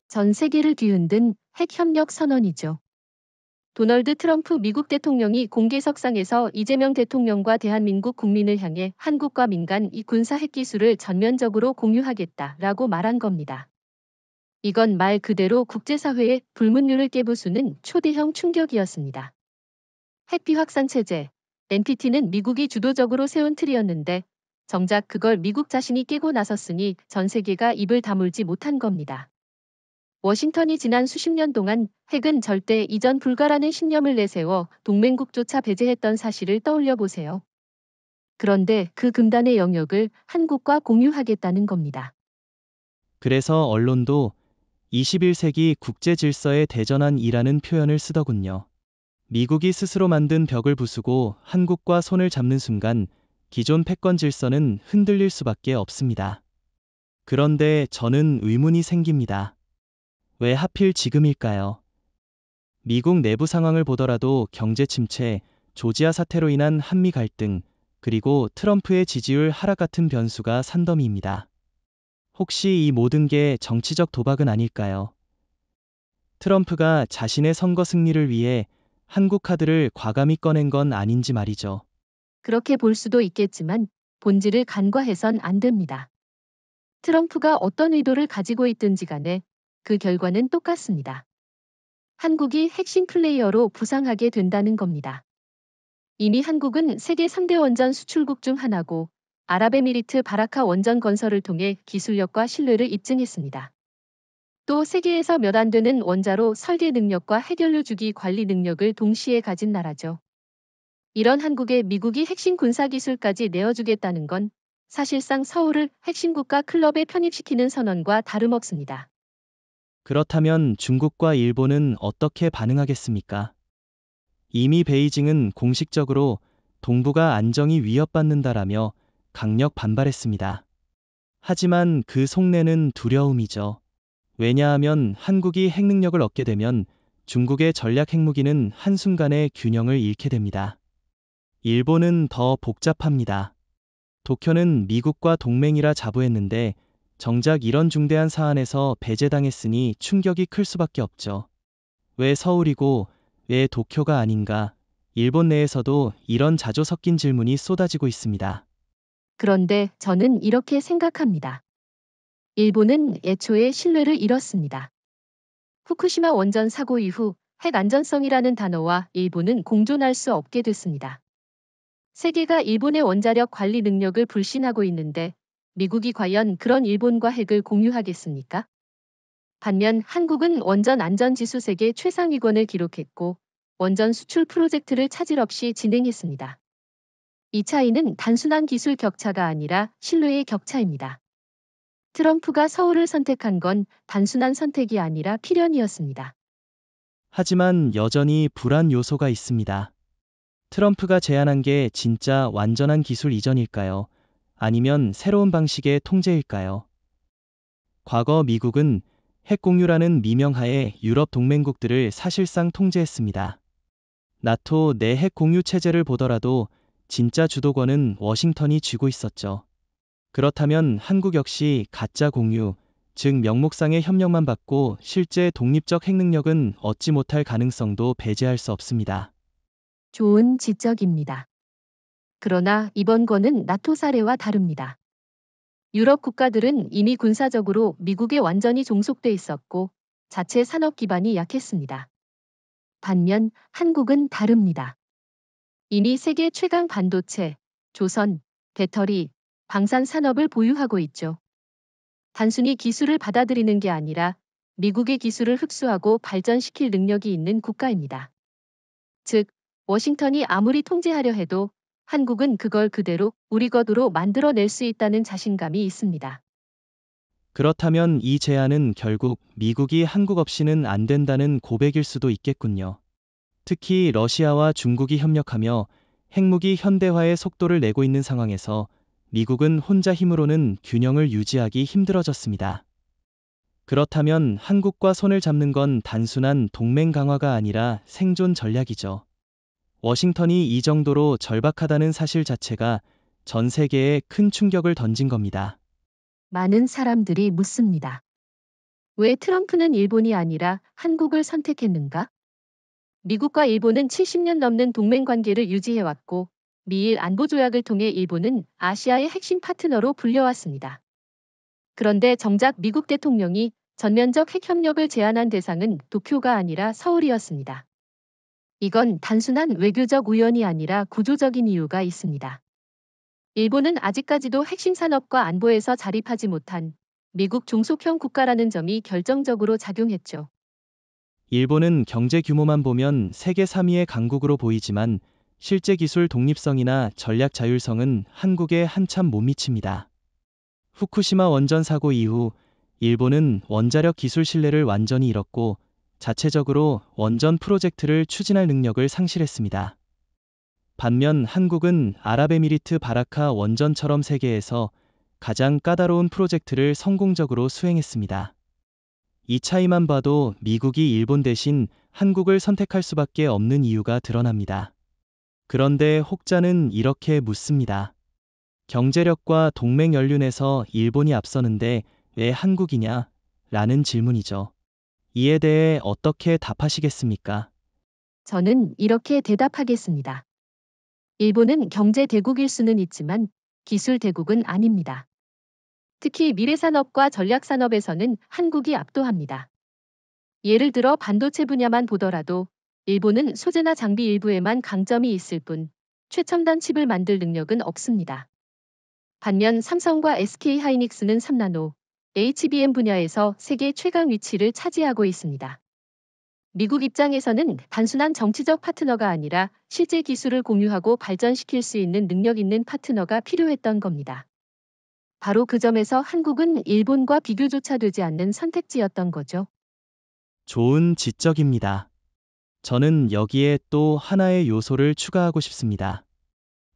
전 세계를 뒤흔든 핵협력 선언이죠. 도널드 트럼프 미국 대통령이 공개석상에서 이재명 대통령과 대한민국 국민을 향해 한국과 민간 이 군사 핵기술을 전면적으로 공유하겠다라고 말한 겁니다. 이건 말 그대로 국제사회의 불문율을 깨부수는 초대형 충격이었습니다. 핵비 확산 체제, NPT는 미국이 주도적으로 세운 틀이었는데 정작 그걸 미국 자신이 깨고 나섰으니 전 세계가 입을 다물지 못한 겁니다. 워싱턴이 지난 수십 년 동안 핵은 절대 이전 불가라는 신념을 내세워 동맹국조차 배제했던 사실을 떠올려 보세요. 그런데 그 금단의 영역을 한국과 공유하겠다는 겁니다. 그래서 언론도 21세기 국제 질서에 대전환이라는 표현을 쓰더군요. 미국이 스스로 만든 벽을 부수고 한국과 손을 잡는 순간 기존 패권 질서는 흔들릴 수밖에 없습니다. 그런데 저는 의문이 생깁니다. 왜 하필 지금일까요? 미국 내부 상황을 보더라도 경제 침체, 조지아 사태로 인한 한미 갈등, 그리고 트럼프의 지지율 하락 같은 변수가 산더미입니다. 혹시 이 모든 게 정치적 도박은 아닐까요? 트럼프가 자신의 선거 승리를 위해 한국 카드를 과감히 꺼낸 건 아닌지 말이죠. 그렇게 볼 수도 있겠지만 본질을 간과해선 안 됩니다. 트럼프가 어떤 의도를 가지고 있든지 간에 그 결과는 똑같습니다. 한국이 핵심 플레이어로 부상하게 된다는 겁니다. 이미 한국은 세계 3대 원전 수출국 중 하나고 아랍에미리트 바라카 원전 건설을 통해 기술력과 신뢰를 입증했습니다. 또 세계에서 몇 안 되는 원자로 설계 능력과 핵연료 주기 관리 능력을 동시에 가진 나라죠. 이런 한국에 미국이 핵심 군사기술까지 내어주겠다는 건 사실상 서울을 핵심 국가 클럽에 편입시키는 선언과 다름없습니다. 그렇다면 중국과 일본은 어떻게 반응하겠습니까? 이미 베이징은 공식적으로 동북아 안정이 위협받는다라며 강력 반발했습니다. 하지만 그 속내는 두려움이죠. 왜냐하면 한국이 핵능력을 얻게 되면 중국의 전략 핵무기는 한순간에 균형을 잃게 됩니다. 일본은 더 복잡합니다. 도쿄는 미국과 동맹이라 자부했는데 정작 이런 중대한 사안에서 배제당했으니 충격이 클 수밖에 없죠. 왜 서울이고 왜 도쿄가 아닌가? 일본 내에서도 이런 자조 섞인 질문이 쏟아지고 있습니다. 그런데 저는 이렇게 생각합니다. 일본은 애초에 신뢰를 잃었습니다. 후쿠시마 원전 사고 이후 핵 안전성이라는 단어와 일본은 공존할 수 없게 됐습니다. 세계가 일본의 원자력 관리 능력을 불신하고 있는데 미국이 과연 그런 일본과 핵을 공유하겠습니까? 반면 한국은 원전 안전지수 세계 최상위권을 기록했고 원전 수출 프로젝트를 차질 없이 진행했습니다. 이 차이는 단순한 기술 격차가 아니라 신뢰의 격차입니다. 트럼프가 서울을 선택한 건 단순한 선택이 아니라 필연이었습니다. 하지만 여전히 불안 요소가 있습니다. 트럼프가 제안한 게 진짜 완전한 기술 이전일까요? 아니면 새로운 방식의 통제일까요? 과거 미국은 핵 공유라는 미명하에 유럽 동맹국들을 사실상 통제했습니다. 나토 내 핵 공유 체제를 보더라도 진짜 주도권은 워싱턴이 쥐고 있었죠. 그렇다면 한국 역시 가짜 공유, 즉 명목상의 협력만 받고 실제 독립적 핵능력은 얻지 못할 가능성도 배제할 수 없습니다. 좋은 지적입니다. 그러나 이번 건은 나토 사례와 다릅니다. 유럽 국가들은 이미 군사적으로 미국에 완전히 종속돼 있었고 자체 산업 기반이 약했습니다. 반면 한국은 다릅니다. 이미 세계 최강 반도체, 조선, 배터리, 방산 산업을 보유하고 있죠. 단순히 기술을 받아들이는 게 아니라 미국의 기술을 흡수하고 발전시킬 능력이 있는 국가입니다. 즉, 워싱턴이 아무리 통제하려 해도 한국은 그걸 그대로 우리 것으로 만들어낼 수 있다는 자신감이 있습니다. 그렇다면 이 제안은 결국 미국이 한국 없이는 안 된다는 고백일 수도 있겠군요. 특히 러시아와 중국이 협력하며 핵무기 현대화의 속도를 내고 있는 상황에서 미국은 혼자 힘으로는 균형을 유지하기 힘들어졌습니다. 그렇다면 한국과 손을 잡는 건 단순한 동맹 강화가 아니라 생존 전략이죠. 워싱턴이 이 정도로 절박하다는 사실 자체가 전 세계에 큰 충격을 던진 겁니다. 많은 사람들이 묻습니다. 왜 트럼프는 일본이 아니라 한국을 선택했는가? 미국과 일본은 70년 넘는 동맹 관계를 유지해왔고, 미일 안보조약을 통해 일본은 아시아의 핵심 파트너로 불려왔습니다. 그런데 정작 미국 대통령이 전면적 핵협력을 제안한 대상은 도쿄가 아니라 서울이었습니다. 이건 단순한 외교적 우연이 아니라 구조적인 이유가 있습니다. 일본은 아직까지도 핵심 산업과 안보에서 자립하지 못한 미국 종속형 국가라는 점이 결정적으로 작용했죠. 일본은 경제 규모만 보면 세계 3위의 강국으로 보이지만 실제 기술 독립성이나 전략 자율성은 한국에 한참 못 미칩니다. 후쿠시마 원전 사고 이후 일본은 원자력 기술 신뢰를 완전히 잃었고 자체적으로 원전 프로젝트를 추진할 능력을 상실했습니다. 반면 한국은 아랍에미리트 바라카 원전처럼 세계에서 가장 까다로운 프로젝트를 성공적으로 수행했습니다. 이 차이만 봐도 미국이 일본 대신 한국을 선택할 수밖에 없는 이유가 드러납니다. 그런데 혹자는 이렇게 묻습니다. 경제력과 동맹 연륜에서 일본이 앞서는데 왜 한국이냐? 라는 질문이죠. 이에 대해 어떻게 답하시겠습니까? 저는 이렇게 대답하겠습니다. 일본은 경제 대국일 수는 있지만 기술 대국은 아닙니다. 특히 미래산업과 전략산업에서는 한국이 압도합니다. 예를 들어 반도체 분야만 보더라도 일본은 소재나 장비 일부에만 강점이 있을 뿐 최첨단 칩을 만들 능력은 없습니다. 반면 삼성과 SK하이닉스는 3나노, HBM 분야에서 세계 최강 위치를 차지하고 있습니다. 미국 입장에서는 단순한 정치적 파트너가 아니라 실제 기술을 공유하고 발전시킬 수 있는 능력 있는 파트너가 필요했던 겁니다. 바로 그 점에서 한국은 일본과 비교조차 되지 않는 선택지였던 거죠. 좋은 지적입니다. 저는 여기에 또 하나의 요소를 추가하고 싶습니다.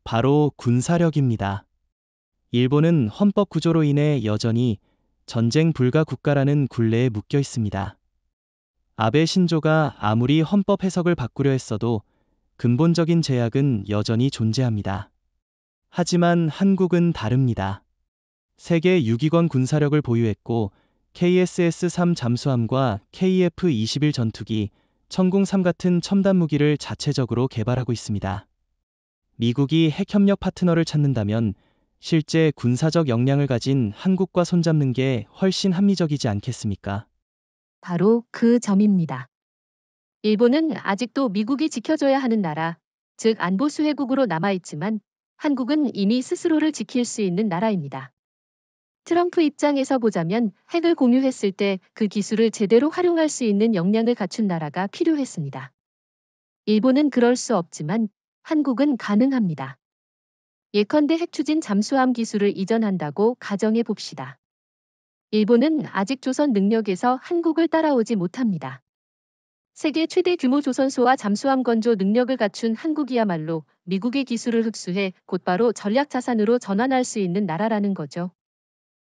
바로 군사력입니다. 일본은 헌법 구조로 인해 여전히 전쟁 불가 국가라는 굴레에 묶여 있습니다. 아베 신조가 아무리 헌법 해석을 바꾸려 했어도 근본적인 제약은 여전히 존재합니다. 하지만 한국은 다릅니다. 세계 6위권 군사력을 보유했고 KSS-3 잠수함과 KF-21 전투기, 천궁-3 같은 첨단 무기를 자체적으로 개발하고 있습니다. 미국이 핵협력 파트너를 찾는다면 실제 군사적 역량을 가진 한국과 손잡는 게 훨씬 합리적이지 않겠습니까? 바로 그 점입니다. 일본은 아직도 미국이 지켜줘야 하는 나라, 즉 안보 수혜국으로 남아있지만 한국은 이미 스스로를 지킬 수 있는 나라입니다. 트럼프 입장에서 보자면 핵을 공유했을 때 그 기술을 제대로 활용할 수 있는 역량을 갖춘 나라가 필요했습니다. 일본은 그럴 수 없지만 한국은 가능합니다. 예컨대 핵 추진 잠수함 기술을 이전한다고 가정해 봅시다. 일본은 아직 조선 능력에서 한국을 따라오지 못합니다. 세계 최대 규모 조선소와 잠수함 건조 능력을 갖춘 한국이야말로 미국의 기술을 흡수해 곧바로 전략 자산으로 전환할 수 있는 나라라는 거죠.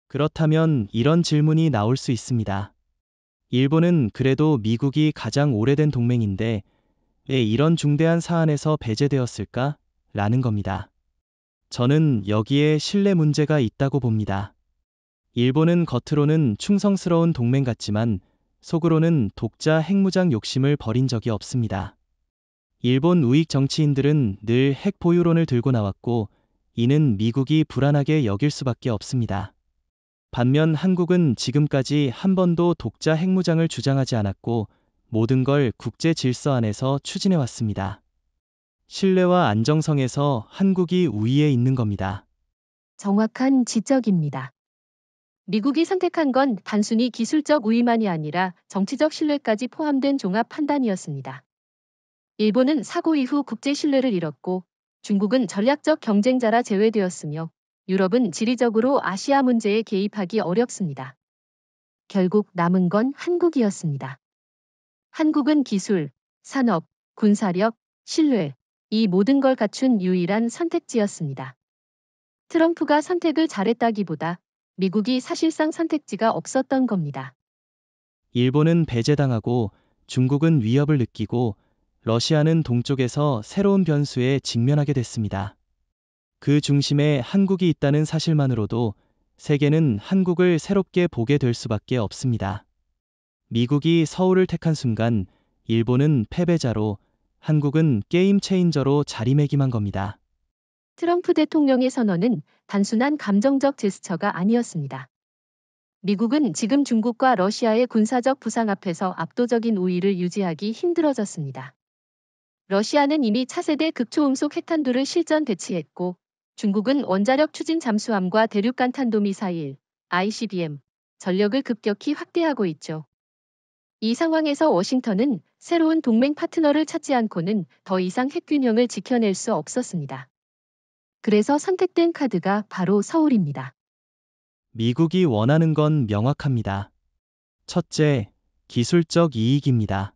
그렇다면 이런 질문이 나올 수 있습니다. 일본은 그래도 미국이 가장 오래된 동맹인데 왜 이런 중대한 사안에서 배제되었을까? 라는 겁니다. 저는 여기에 신뢰 문제가 있다고 봅니다. 일본은 겉으로는 충성스러운 동맹 같지만 속으로는 독자 핵무장 욕심을 버린 적이 없습니다. 일본 우익 정치인들은 늘 핵 보유론을 들고 나왔고 이는 미국이 불안하게 여길 수밖에 없습니다. 반면 한국은 지금까지 한 번도 독자 핵무장을 주장하지 않았고 모든 걸 국제 질서 안에서 추진해 왔습니다. 신뢰와 안정성에서 한국이 우위에 있는 겁니다. 정확한 지적입니다. 미국이 선택한 건 단순히 기술적 우위만이 아니라 정치적 신뢰까지 포함된 종합 판단이었습니다. 일본은 사고 이후 국제 신뢰를 잃었고 중국은 전략적 경쟁자라 제외되었으며 유럽은 지리적으로 아시아 문제에 개입하기 어렵습니다. 결국 남은 건 한국이었습니다. 한국은 기술, 산업, 군사력, 신뢰, 이 모든 걸 갖춘 유일한 선택지였습니다. 트럼프가 선택을 잘했다기보다 미국이 사실상 선택지가 없었던 겁니다. 일본은 배제당하고 중국은 위협을 느끼고 러시아는 동쪽에서 새로운 변수에 직면하게 됐습니다. 그 중심에 한국이 있다는 사실만으로도 세계는 한국을 새롭게 보게 될 수밖에 없습니다. 미국이 서울을 택한 순간 일본은 패배자로, 한국은 게임 체인저로 자리매김한 겁니다. 트럼프 대통령의 선언은 단순한 감정적 제스처가 아니었습니다. 미국은 지금 중국과 러시아의 군사적 부상 앞에서 압도적인 우위를 유지하기 힘들어졌습니다. 러시아는 이미 차세대 극초음속 핵탄두를 실전 배치했고, 중국은 원자력 추진 잠수함과 대륙간 탄도미사일, ICBM, 전력을 급격히 확대하고 있죠. 이 상황에서 워싱턴은 새로운 동맹 파트너를 찾지 않고는 더 이상 핵균형을 지켜낼 수 없었습니다. 그래서 선택된 카드가 바로 서울입니다. 미국이 원하는 건 명확합니다. 첫째, 기술적 이익입니다.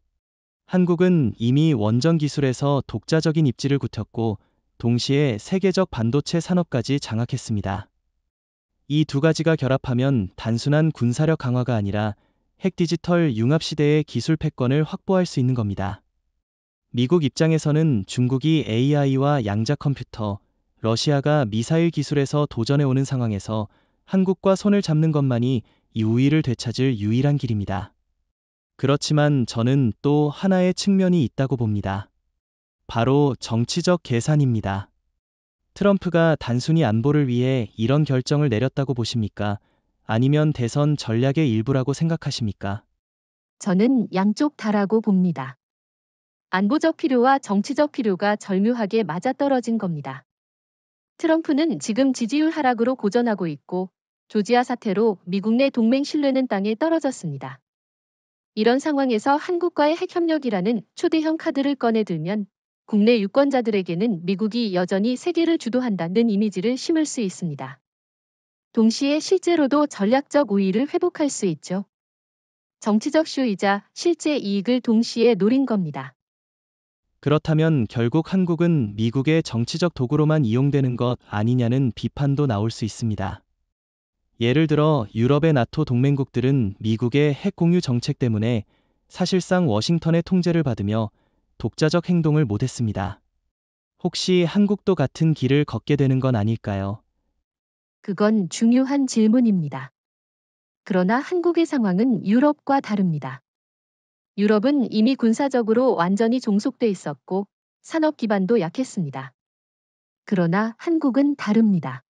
한국은 이미 원전 기술에서 독자적인 입지를 굳혔고, 동시에 세계적 반도체 산업까지 장악했습니다. 이 두 가지가 결합하면 단순한 군사력 강화가 아니라 핵 디지털 융합 시대의 기술 패권을 확보할 수 있는 겁니다. 미국 입장에서는 중국이 AI와 양자 컴퓨터, 러시아가 미사일 기술에서 도전해오는 상황에서 한국과 손을 잡는 것만이 이 우위를 되찾을 유일한 길입니다. 그렇지만 저는 또 하나의 측면이 있다고 봅니다. 바로 정치적 계산입니다. 트럼프가 단순히 안보를 위해 이런 결정을 내렸다고 보십니까? 아니면 대선 전략의 일부라고 생각하십니까? 저는 양쪽 다라고 봅니다. 안보적 필요와 정치적 필요가 절묘하게 맞아떨어진 겁니다. 트럼프는 지금 지지율 하락으로 고전하고 있고, 조지아 사태로 미국 내 동맹 신뢰는 땅에 떨어졌습니다. 이런 상황에서 한국과의 핵협력이라는 초대형 카드를 꺼내들면 국내 유권자들에게는 미국이 여전히 세계를 주도한다는 이미지를 심을 수 있습니다. 동시에 실제로도 전략적 우위를 회복할 수 있죠. 정치적 쇼이자 실제 이익을 동시에 노린 겁니다. 그렇다면 결국 한국은 미국의 정치적 도구로만 이용되는 것 아니냐는 비판도 나올 수 있습니다. 예를 들어 유럽의 나토 동맹국들은 미국의 핵 공유 정책 때문에 사실상 워싱턴의 통제를 받으며 독자적 행동을 못했습니다. 혹시 한국도 같은 길을 걷게 되는 건 아닐까요? 그건 중요한 질문입니다. 그러나 한국의 상황은 유럽과 다릅니다. 유럽은 이미 군사적으로 완전히 종속돼 있었고 산업 기반도 약했습니다. 그러나 한국은 다릅니다.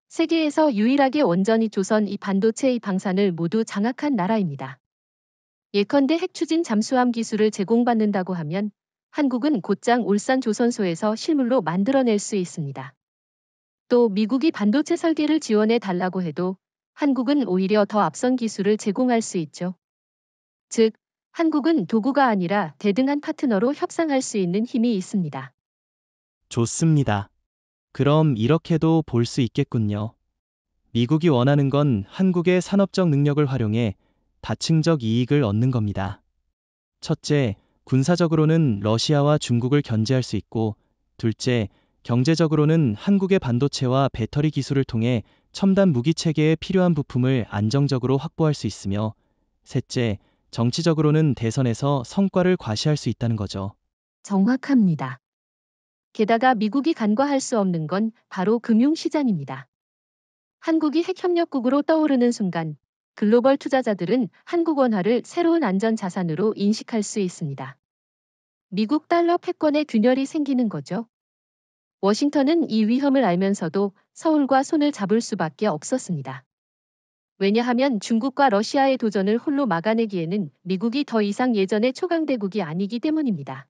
세계에서 유일하게 원전이 조선 이 반도체의 방산을 모두 장악한 나라입니다. 예컨대 핵추진 잠수함 기술을 제공받는다고 하면 한국은 곧장 울산 조선소에서 실물로 만들어낼 수 있습니다. 또 미국이 반도체 설계를 지원해 달라고 해도 한국은 오히려 더 앞선 기술을 제공할 수 있죠. 즉, 한국은 도구가 아니라 대등한 파트너로 협상할 수 있는 힘이 있습니다. 좋습니다. 그럼 이렇게도 볼 수 있겠군요. 미국이 원하는 건 한국의 산업적 능력을 활용해 다층적 이익을 얻는 겁니다. 첫째, 군사적으로는 러시아와 중국을 견제할 수 있고, 둘째, 경제적으로는 한국의 반도체와 배터리 기술을 통해 첨단 무기 체계에 필요한 부품을 안정적으로 확보할 수 있으며, 셋째, 정치적으로는 대선에서 성과를 과시할 수 있다는 거죠. 정확합니다. 게다가 미국이 간과할 수 없는 건 바로 금융시장입니다. 한국이 핵협력국으로 떠오르는 순간 글로벌 투자자들은 한국 원화를 새로운 안전자산으로 인식할 수 있습니다. 미국 달러 패권의 균열이 생기는 거죠. 워싱턴은 이 위험을 알면서도 서울과 손을 잡을 수밖에 없었습니다. 왜냐하면 중국과 러시아의 도전을 홀로 막아내기에는 미국이 더 이상 예전의 초강대국이 아니기 때문입니다.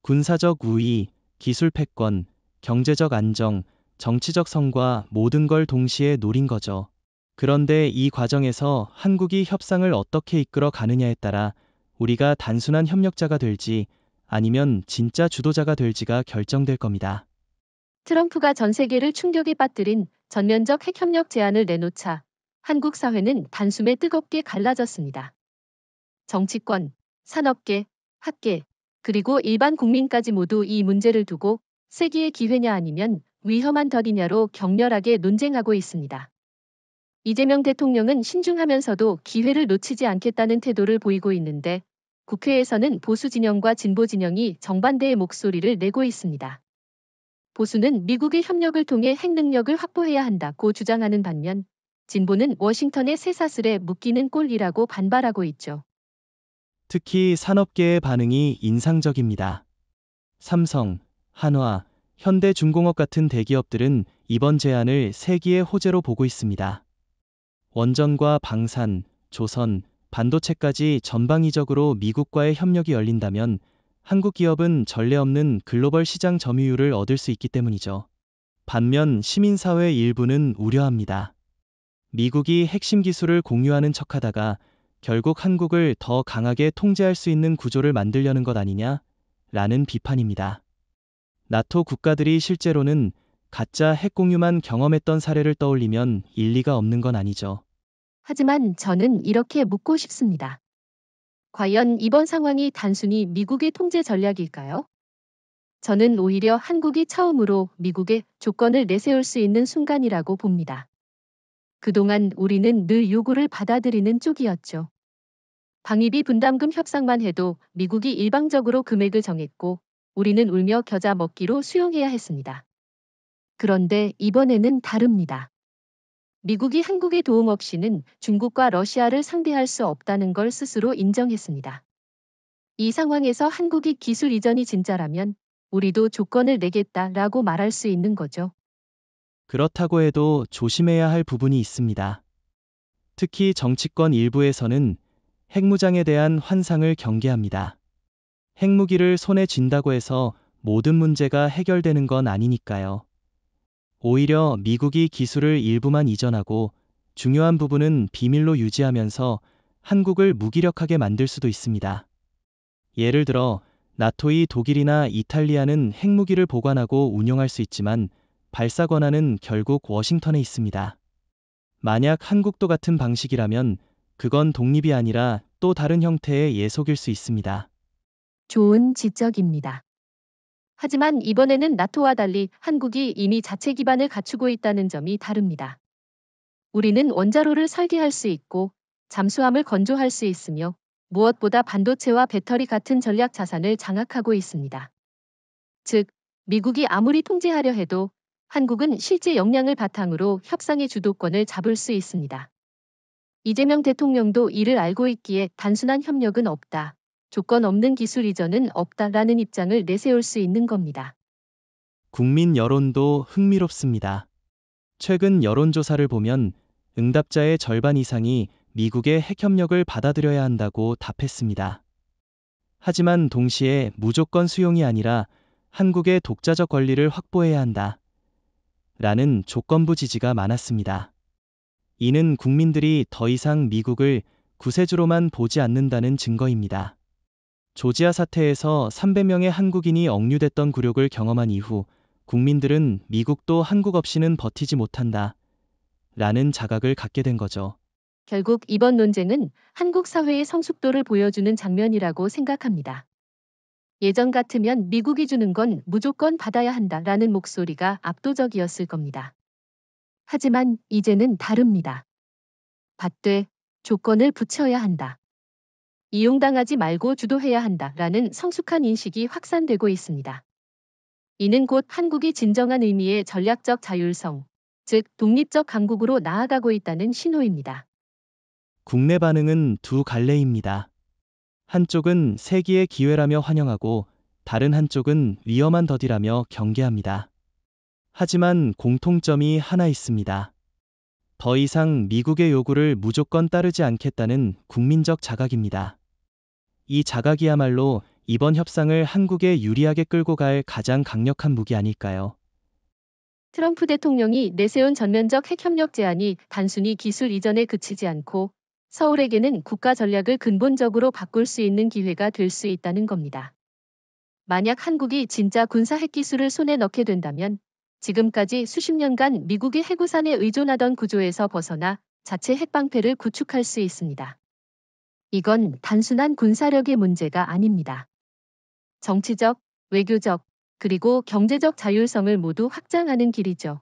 군사적 우위, 기술 패권, 경제적 안정, 정치적 성과 모든 걸 동시에 노린 거죠. 그런데 이 과정에서 한국이 협상을 어떻게 이끌어 가느냐에 따라 우리가 단순한 협력자가 될지 아니면 진짜 주도자가 될지가 결정될 겁니다. 트럼프가 전 세계를 충격에 빠뜨린 전면적 핵협력 제안을 내놓자 한국 사회는 단숨에 뜨겁게 갈라졌습니다. 정치권, 산업계, 학계, 그리고 일반 국민까지 모두 이 문제를 두고 세기의 기회냐 아니면 위험한 덫이냐로 격렬하게 논쟁하고 있습니다. 이재명 대통령은 신중하면서도 기회를 놓치지 않겠다는 태도를 보이고 있는데 국회에서는 보수 진영과 진보 진영이 정반대의 목소리를 내고 있습니다. 보수는 미국의 협력을 통해 핵 능력을 확보해야 한다고 주장하는 반면 진보는 워싱턴의 쇠사슬에 묶이는 꼴이라고 반발하고 있죠. 특히 산업계의 반응이 인상적입니다. 삼성, 한화, 현대중공업 같은 대기업들은 이번 제안을 세기의 호재로 보고 있습니다. 원전과 방산, 조선, 반도체까지 전방위적으로 미국과의 협력이 열린다면 한국 기업은 전례 없는 글로벌 시장 점유율을 얻을 수 있기 때문이죠. 반면 시민사회 일부는 우려합니다. 미국이 핵심 기술을 공유하는 척하다가 결국 한국을 더 강하게 통제할 수 있는 구조를 만들려는 것 아니냐? 라는 비판입니다. 나토 국가들이 실제로는 가짜 핵 공유만 경험했던 사례를 떠올리면 일리가 없는 건 아니죠. 하지만 저는 이렇게 묻고 싶습니다. 과연 이번 상황이 단순히 미국의 통제 전략일까요? 저는 오히려 한국이 처음으로 미국에 조건을 내세울 수 있는 순간이라고 봅니다. 그동안 우리는 늘 요구를 받아들이는 쪽이었죠. 방위비 분담금 협상만 해도 미국이 일방적으로 금액을 정했고 우리는 울며 겨자 먹기로 수용해야 했습니다. 그런데 이번에는 다릅니다. 미국이 한국의 도움 없이는 중국과 러시아를 상대할 수 없다는 걸 스스로 인정했습니다. 이 상황에서 한국이 기술 이전이 진짜라면 우리도 조건을 내겠다라고 말할 수 있는 거죠. 그렇다고 해도 조심해야 할 부분이 있습니다. 특히 정치권 일부에서는 핵무장에 대한 환상을 경계합니다. 핵무기를 손에 쥔다고 해서 모든 문제가 해결되는 건 아니니까요. 오히려 미국이 기술을 일부만 이전하고 중요한 부분은 비밀로 유지하면서 한국을 무기력하게 만들 수도 있습니다. 예를 들어 나토의 독일이나 이탈리아는 핵무기를 보관하고 운용할 수 있지만 발사 권한은 결국 워싱턴에 있습니다. 만약 한국도 같은 방식이라면 그건 독립이 아니라 또 다른 형태의 예속일 수 있습니다. 좋은 지적입니다. 하지만 이번에는 나토와 달리 한국이 이미 자체 기반을 갖추고 있다는 점이 다릅니다. 우리는 원자로를 설계할 수 있고 잠수함을 건조할 수 있으며 무엇보다 반도체와 배터리 같은 전략 자산을 장악하고 있습니다. 즉, 미국이 아무리 통제하려 해도 한국은 실제 역량을 바탕으로 협상의 주도권을 잡을 수 있습니다. 이재명 대통령도 이를 알고 있기에 단순한 협력은 없다, 조건 없는 기술 이전은 없다라는 입장을 내세울 수 있는 겁니다. 국민 여론도 흥미롭습니다. 최근 여론조사를 보면 응답자의 절반 이상이 미국의 핵협력을 받아들여야 한다고 답했습니다. 하지만 동시에 무조건 수용이 아니라 한국의 독자적 권리를 확보해야 한다. 라는 조건부 지지가 많았습니다. 이는 국민들이 더 이상 미국을 구세주로만 보지 않는다는 증거입니다. 조지아 사태에서 300명의 한국인이 억류됐던 굴욕을 경험한 이후 국민들은 미국도 한국 없이는 버티지 못한다. 라는 자각을 갖게 된 거죠. 결국 이번 논쟁은 한국 사회의 성숙도를 보여주는 장면이라고 생각합니다. 예전 같으면 미국이 주는 건 무조건 받아야 한다라는 목소리가 압도적이었을 겁니다. 하지만 이제는 다릅니다. 받되 조건을 붙여야 한다. 이용당하지 말고 주도해야 한다라는 성숙한 인식이 확산되고 있습니다. 이는 곧 한국이 진정한 의미의 전략적 자율성, 즉 독립적 강국으로 나아가고 있다는 신호입니다. 국내 반응은 두 갈래입니다. 한쪽은 세기의 기회라며 환영하고 다른 한쪽은 위험한 더디라며 경계합니다. 하지만 공통점이 하나 있습니다. 더 이상 미국의 요구를 무조건 따르지 않겠다는 국민적 자각입니다. 이 자각이야말로 이번 협상을 한국에 유리하게 끌고 갈 가장 강력한 무기 아닐까요? 트럼프 대통령이 내세운 전면적 핵협력 제안이 단순히 기술 이전에 그치지 않고 서울에게는 국가 전략을 근본적으로 바꿀 수 있는 기회가 될 수 있다는 겁니다. 만약 한국이 진짜 군사 핵기술을 손에 넣게 된다면 지금까지 수십 년간 미국의 해구산에 의존하던 구조에서 벗어나 자체 핵방패를 구축할 수 있습니다. 이건 단순한 군사력의 문제가 아닙니다. 정치적, 외교적, 그리고 경제적 자율성을 모두 확장하는 길이죠.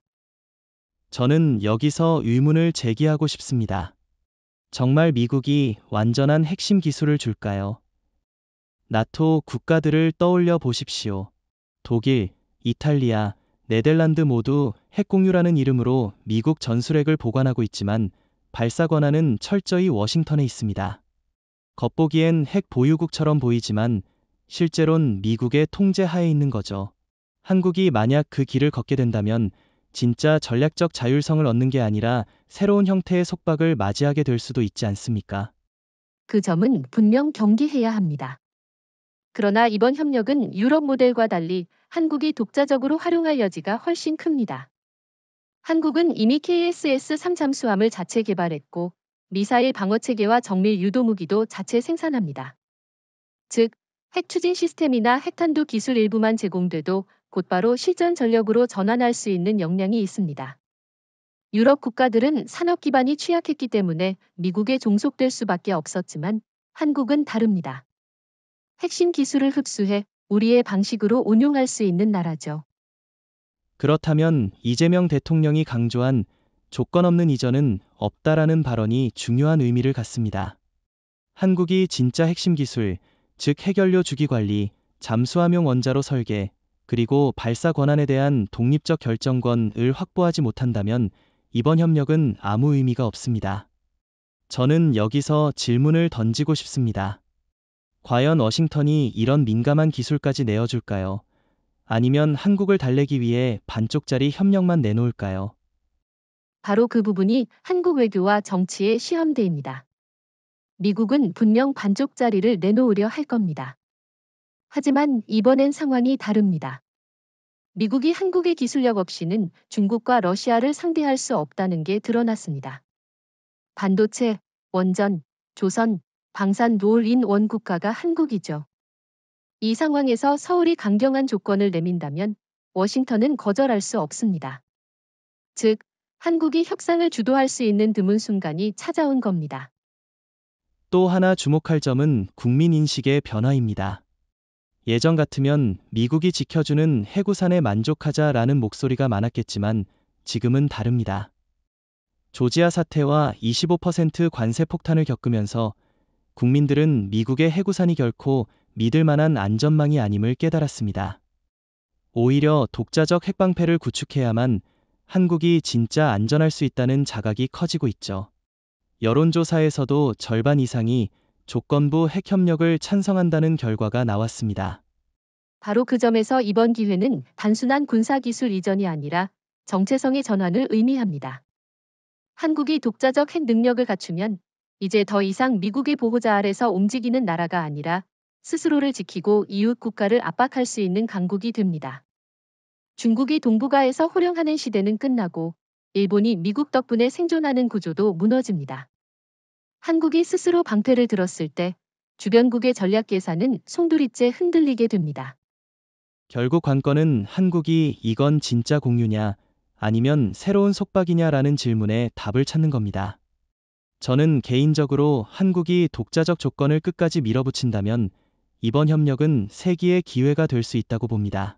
저는 여기서 의문을 제기하고 싶습니다. 정말 미국이 완전한 핵심 기술을 줄까요? 나토 국가들을 떠올려 보십시오. 독일, 이탈리아, 네덜란드 모두 핵공유라는 이름으로 미국 전술핵을 보관하고 있지만 발사 권한은 철저히 워싱턴에 있습니다. 겉보기엔 핵 보유국처럼 보이지만 실제론 미국의 통제 하에 있는 거죠. 한국이 만약 그 길을 걷게 된다면 진짜 전략적 자율성을 얻는 게 아니라 새로운 형태의 속박을 맞이하게 될 수도 있지 않습니까? 그 점은 분명 경계해야 합니다. 그러나 이번 협력은 유럽 모델과 달리 한국이 독자적으로 활용할 여지가 훨씬 큽니다. 한국은 이미 KSS-3 잠수함을 자체 개발했고 미사일 방어체계와 정밀 유도무기도 자체 생산합니다. 즉, 핵 추진 시스템이나 핵탄두 기술 일부만 제공돼도 곧바로 실전 전력으로 전환할 수 있는 역량이 있습니다. 유럽 국가들은 산업 기반이 취약했기 때문에 미국에 종속될 수밖에 없었지만 한국은 다릅니다. 핵심 기술을 흡수해 우리의 방식으로 운용할 수 있는 나라죠. 그렇다면 이재명 대통령이 강조한 조건 없는 이전은 없다라는 발언이 중요한 의미를 갖습니다. 한국이 진짜 핵심 기술, 즉 핵연료 주기 관리, 잠수함용 원자로 설계, 그리고 발사 권한에 대한 독립적 결정권을 확보하지 못한다면 이번 협력은 아무 의미가 없습니다. 저는 여기서 질문을 던지고 싶습니다. 과연 워싱턴이 이런 민감한 기술까지 내어줄까요? 아니면 한국을 달래기 위해 반쪽짜리 협력만 내놓을까요? 바로 그 부분이 한국 외교와 정치의 시험대입니다. 미국은 분명 반쪽짜리를 내놓으려 할 겁니다. 하지만 이번엔 상황이 다릅니다. 미국이 한국의 기술력 없이는 중국과 러시아를 상대할 수 없다는 게 드러났습니다. 반도체, 원전, 조선, 방산 롤인 원 국가가 한국이죠. 이 상황에서 서울이 강경한 조건을 내민다면 워싱턴은 거절할 수 없습니다. 즉, 한국이 협상을 주도할 수 있는 드문 순간이 찾아온 겁니다. 또 하나 주목할 점은 국민 인식의 변화입니다. 예전 같으면 미국이 지켜주는 해구산에 만족하자라는 목소리가 많았겠지만 지금은 다릅니다. 조지아 사태와 25% 관세 폭탄을 겪으면서 국민들은 미국의 해구산이 결코 믿을 만한 안전망이 아님을 깨달았습니다. 오히려 독자적 핵방패를 구축해야만 한국이 진짜 안전할 수 있다는 자각이 커지고 있죠. 여론조사에서도 절반 이상이 조건부 핵협력을 찬성한다는 결과가 나왔습니다. 바로 그 점에서 이번 기회는 단순한 군사기술 이전이 아니라 정체성의 전환을 의미합니다. 한국이 독자적 핵 능력을 갖추면 이제 더 이상 미국의 보호자 아래서 움직이는 나라가 아니라 스스로를 지키고 이웃 국가를 압박할 수 있는 강국이 됩니다. 중국이 동북아에서 호령하는 시대는 끝나고 일본이 미국 덕분에 생존하는 구조도 무너집니다. 한국이 스스로 방패를 들었을 때 주변국의 전략 계산은 송두리째 흔들리게 됩니다. 결국 관건은 한국이 이건 진짜 공유냐 아니면 새로운 속박이냐라는 질문에 답을 찾는 겁니다. 저는 개인적으로 한국이 독자적 조건을 끝까지 밀어붙인다면 이번 협력은 세기의 기회가 될 수 있다고 봅니다.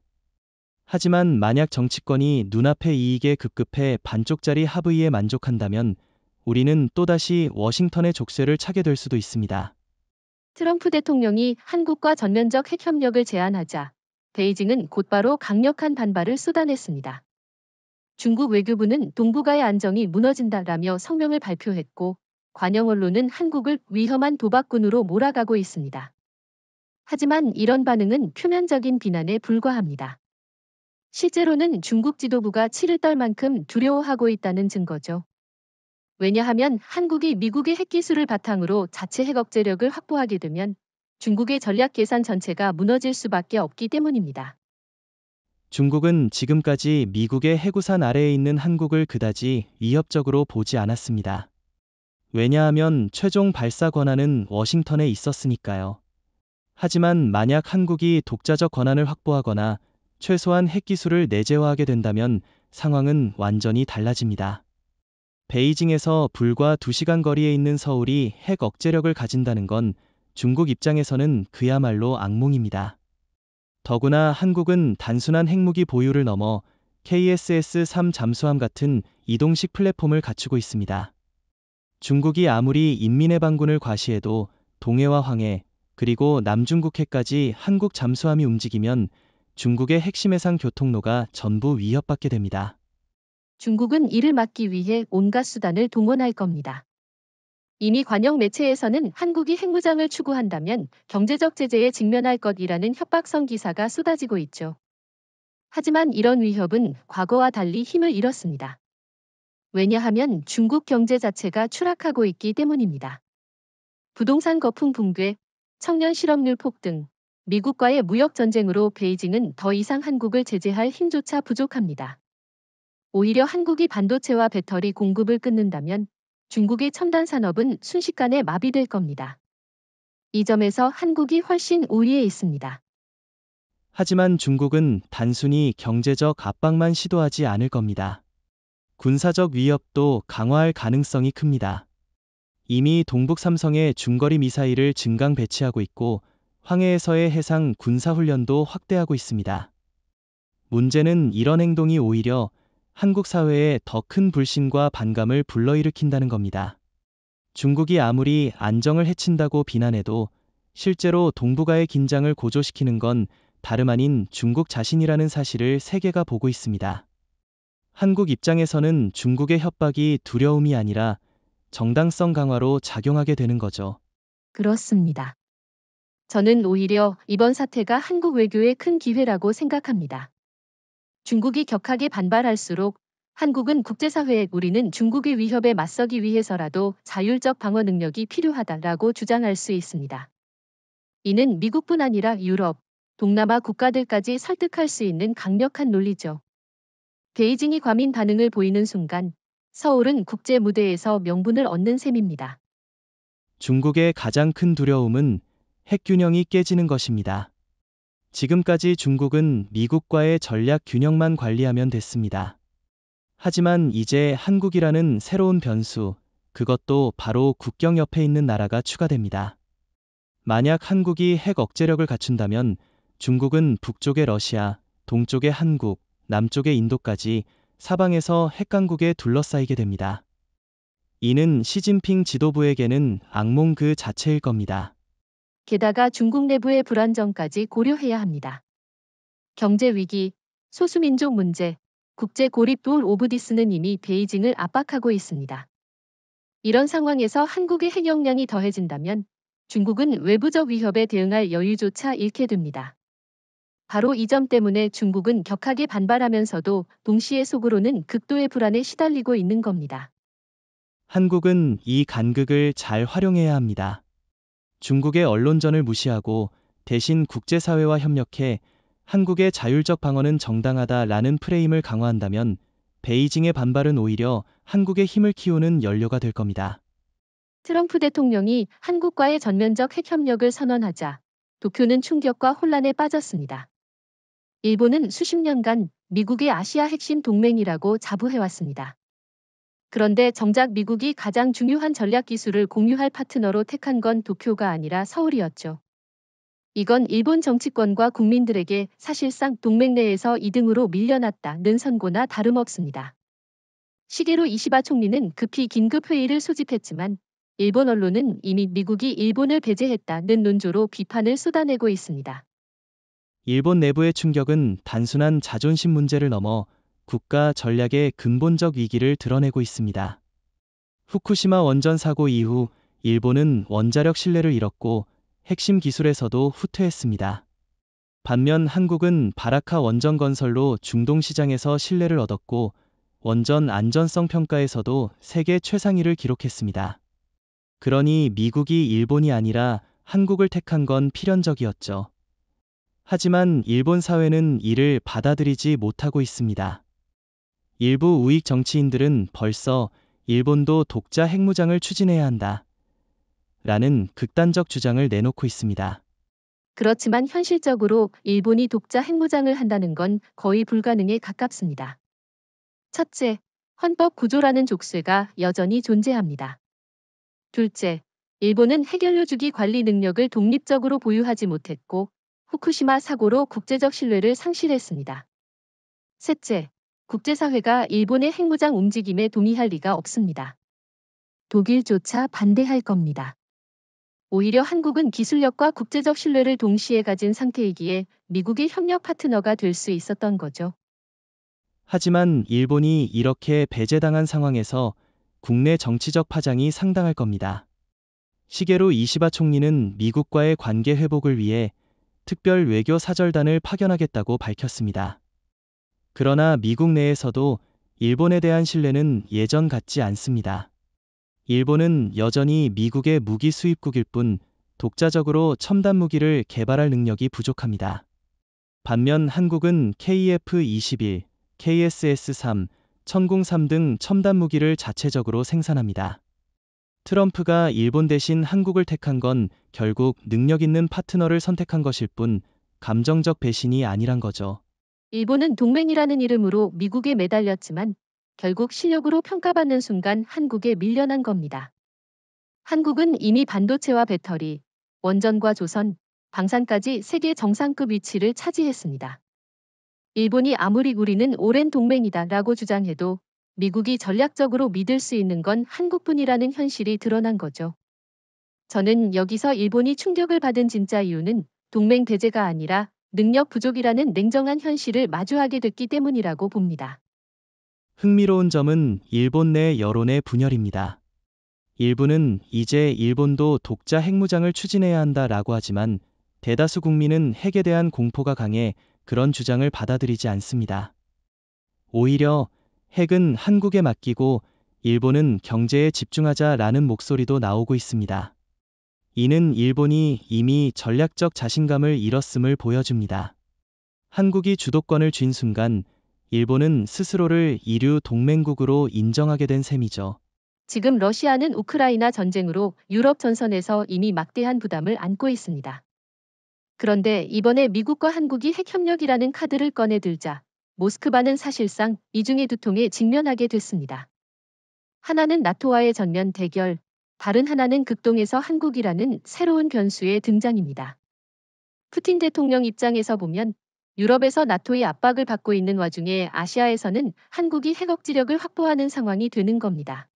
하지만 만약 정치권이 눈앞의 이익에 급급해 반쪽짜리 합의에 만족한다면 우리는 또다시 워싱턴의 족쇄를 차게 될 수도 있습니다. 트럼프 대통령이 한국과 전면적 핵협력을 제안하자 베이징은 곧바로 강력한 반발을 쏟아냈습니다. 중국 외교부는 동북아의 안정이 무너진다라며 성명을 발표했고 관영 언론은 한국을 위험한 도박꾼으로 몰아가고 있습니다. 하지만 이런 반응은 표면적인 비난에 불과합니다. 실제로는 중국 지도부가 치를 떨 만큼 두려워하고 있다는 증거죠. 왜냐하면 한국이 미국의 핵기술을 바탕으로 자체 핵 억제력을 확보하게 되면 중국의 전략 계산 전체가 무너질 수밖에 없기 때문입니다. 중국은 지금까지 미국의 해구산 아래에 있는 한국을 그다지 위협적으로 보지 않았습니다. 왜냐하면 최종 발사 권한은 워싱턴에 있었으니까요. 하지만 만약 한국이 독자적 권한을 확보하거나 최소한 핵기술을 내재화하게 된다면 상황은 완전히 달라집니다. 베이징에서 불과 2시간 거리에 있는 서울이 핵 억제력을 가진다는 건 중국 입장에서는 그야말로 악몽입니다. 더구나 한국은 단순한 핵무기 보유를 넘어 KSS-3 잠수함 같은 이동식 플랫폼을 갖추고 있습니다. 중국이 아무리 인민해방군을 과시해도 동해와 황해, 그리고 남중국해까지 한국 잠수함이 움직이면 중국의 핵심 해상 교통로가 전부 위협받게 됩니다. 중국은 이를 막기 위해 온갖 수단을 동원할 겁니다. 이미 관영 매체에서는 한국이 핵무장을 추구한다면 경제적 제재에 직면할 것이라는 협박성 기사가 쏟아지고 있죠. 하지만 이런 위협은 과거와 달리 힘을 잃었습니다. 왜냐하면 중국 경제 자체가 추락하고 있기 때문입니다. 부동산 거품 붕괴, 청년 실업률 폭등, 미국과의 무역 전쟁으로 베이징은 더 이상 한국을 제재할 힘조차 부족합니다. 오히려 한국이 반도체와 배터리 공급을 끊는다면 중국의 첨단 산업은 순식간에 마비될 겁니다. 이 점에서 한국이 훨씬 우위에 있습니다. 하지만 중국은 단순히 경제적 압박만 시도하지 않을 겁니다. 군사적 위협도 강화할 가능성이 큽니다. 이미 동북 삼성에 중거리 미사일을 증강 배치하고 있고 황해에서의 해상 군사훈련도 확대하고 있습니다. 문제는 이런 행동이 오히려 한국 사회에 더 큰 불신과 반감을 불러일으킨다는 겁니다. 중국이 아무리 안정을 해친다고 비난해도 실제로 동북아의 긴장을 고조시키는 건 다름 아닌 중국 자신이라는 사실을 세계가 보고 있습니다. 한국 입장에서는 중국의 협박이 두려움이 아니라 정당성 강화로 작용하게 되는 거죠. 그렇습니다. 저는 오히려 이번 사태가 한국 외교의 큰 기회라고 생각합니다. 중국이 격하게 반발할수록 한국은 국제사회에 우리는 중국의 위협에 맞서기 위해서라도 자율적 방어 능력이 필요하다라고 주장할 수 있습니다. 이는 미국뿐 아니라 유럽, 동남아 국가들까지 설득할 수 있는 강력한 논리죠. 베이징이 과민 반응을 보이는 순간 서울은 국제 무대에서 명분을 얻는 셈입니다. 중국의 가장 큰 두려움은 핵균형이 깨지는 것입니다. 지금까지 중국은 미국과의 전략 균형만 관리하면 됐습니다. 하지만 이제 한국이라는 새로운 변수, 그것도 바로 국경 옆에 있는 나라가 추가됩니다. 만약 한국이 핵 억제력을 갖춘다면 중국은 북쪽의 러시아, 동쪽의 한국, 남쪽의 인도까지 사방에서 핵강국에 둘러싸이게 됩니다. 이는 시진핑 지도부에게는 악몽 그 자체일 겁니다. 게다가 중국 내부의 불안정까지 고려해야 합니다. 경제 위기, 소수민족 문제, 국제 고립 도울 오브 디스는 이미 베이징을 압박하고 있습니다. 이런 상황에서 한국의 핵 역량이 더해진다면 중국은 외부적 위협에 대응할 여유조차 잃게 됩니다. 바로 이 점 때문에 중국은 격하게 반발하면서도 동시에 속으로는 극도의 불안에 시달리고 있는 겁니다. 한국은 이 간극을 잘 활용해야 합니다. 중국의 언론전을 무시하고 대신 국제사회와 협력해 한국의 자율적 방어는 정당하다라는 프레임을 강화한다면 베이징의 반발은 오히려 한국의 힘을 키우는 연료가 될 겁니다. 트럼프 대통령이 한국과의 전면적 핵 협력을 선언하자 도쿄는 충격과 혼란에 빠졌습니다. 일본은 수십 년간 미국의 아시아 핵심 동맹이라고 자부해왔습니다. 그런데 정작 미국이 가장 중요한 전략 기술을 공유할 파트너로 택한 건 도쿄가 아니라 서울이었죠. 이건 일본 정치권과 국민들에게 사실상 동맹 내에서 2등으로 밀려났다는 선고나 다름없습니다. 시게루 이시바 총리는 급히 긴급 회의를 소집했지만 일본 언론은 이미 미국이 일본을 배제했다는 논조로 비판을 쏟아내고 있습니다. 일본 내부의 충격은 단순한 자존심 문제를 넘어 국가 전략의 근본적 위기를 드러내고 있습니다. 후쿠시마 원전 사고 이후 일본은 원자력 신뢰를 잃었고 핵심 기술에서도 후퇴했습니다. 반면 한국은 바라카 원전 건설로 중동 시장에서 신뢰를 얻었고 원전 안전성 평가에서도 세계 최상위를 기록했습니다. 그러니 미국이 일본이 아니라 한국을 택한 건 필연적이었죠. 하지만 일본 사회는 이를 받아들이지 못하고 있습니다. 일부 우익 정치인들은 벌써 일본도 독자 핵무장을 추진해야 한다 라는 극단적 주장을 내놓고 있습니다. 그렇지만 현실적으로 일본이 독자 핵무장을 한다는 건 거의 불가능에 가깝습니다. 첫째, 헌법 구조라는 족쇄가 여전히 존재합니다. 둘째, 일본은 핵연료주기 관리 능력을 독립적으로 보유하지 못했고 후쿠시마 사고로 국제적 신뢰를 상실했습니다. 셋째, 국제사회가 일본의 핵무장 움직임에 동의할 리가 없습니다. 독일조차 반대할 겁니다. 오히려 한국은 기술력과 국제적 신뢰를 동시에 가진 상태이기에 미국의 협력 파트너가 될 수 있었던 거죠. 하지만 일본이 이렇게 배제당한 상황에서 국내 정치적 파장이 상당할 겁니다. 시게루 이시바 총리는 미국과의 관계 회복을 위해 특별 외교 사절단을 파견하겠다고 밝혔습니다. 그러나 미국 내에서도 일본에 대한 신뢰는 예전 같지 않습니다. 일본은 여전히 미국의 무기 수입국일 뿐 독자적으로 첨단 무기를 개발할 능력이 부족합니다. 반면 한국은 KF-21, KSS-3, 천궁-3 등 첨단 무기를 자체적으로 생산합니다. 트럼프가 일본 대신 한국을 택한 건 결국 능력 있는 파트너를 선택한 것일 뿐 감정적 배신이 아니란 거죠. 일본은 동맹이라는 이름으로 미국에 매달렸지만 결국 실력으로 평가받는 순간 한국에 밀려난 겁니다. 한국은 이미 반도체와 배터리, 원전과 조선, 방산까지 세계 정상급 위치를 차지했습니다. 일본이 아무리 우리는 오랜 동맹이다라고 주장해도 미국이 전략적으로 믿을 수 있는 건 한국뿐이라는 현실이 드러난 거죠. 저는 여기서 일본이 충격을 받은 진짜 이유는 동맹 배제가 아니라 능력 부족이라는 냉정한 현실을 마주하게 됐기 때문이라고 봅니다. 흥미로운 점은 일본 내 여론의 분열입니다. 일부는 이제 일본도 독자 핵무장을 추진해야 한다라고 하지만 대다수 국민은 핵에 대한 공포가 강해 그런 주장을 받아들이지 않습니다. 오히려 핵은 한국에 맡기고 일본은 경제에 집중하자라는 목소리도 나오고 있습니다. 이는 일본이 이미 전략적 자신감을 잃었음을 보여줍니다. 한국이 주도권을 쥔 순간 일본은 스스로를 이류 동맹국으로 인정하게 된 셈이죠. 지금 러시아는 우크라이나 전쟁으로 유럽 전선에서 이미 막대한 부담을 안고 있습니다. 그런데 이번에 미국과 한국이 핵협력이라는 카드를 꺼내들자 모스크바는 사실상 이중의 두통에 직면하게 됐습니다. 하나는 나토와의 전면 대결, 다른 하나는 극동에서 한국이라는 새로운 변수의 등장입니다. 푸틴 대통령 입장에서 보면 유럽에서 나토의 압박을 받고 있는 와중에 아시아에서는 한국이 핵 억지력을 확보하는 상황이 되는 겁니다.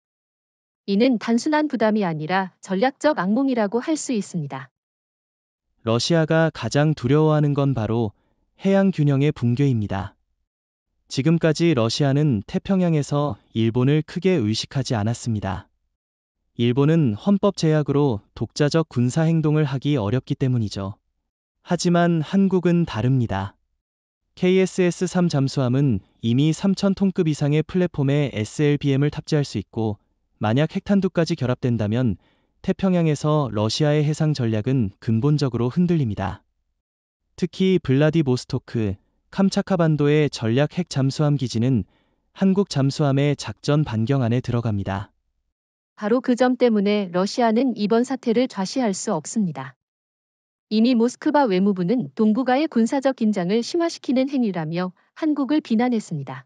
이는 단순한 부담이 아니라 전략적 악몽이라고 할 수 있습니다. 러시아가 가장 두려워하는 건 바로 해양 균형의 붕괴입니다. 지금까지 러시아는 태평양에서 일본을 크게 의식하지 않았습니다. 일본은 헌법 제약으로 독자적 군사 행동을 하기 어렵기 때문이죠. 하지만 한국은 다릅니다. KSS-3 잠수함은 이미 3,000톤급 이상의 플랫폼에 SLBM을 탑재할 수 있고 만약 핵탄두까지 결합된다면 태평양에서 러시아의 해상 전략은 근본적으로 흔들립니다. 특히 블라디보스토크, 캄차카 반도의 전략 핵 잠수함 기지는 한국 잠수함의 작전 반경 안에 들어갑니다. 바로 그 점 때문에 러시아는 이번 사태를 좌시할 수 없습니다. 이미 모스크바 외무부는 동북아의 군사적 긴장을 심화시키는 행위라며 한국을 비난했습니다.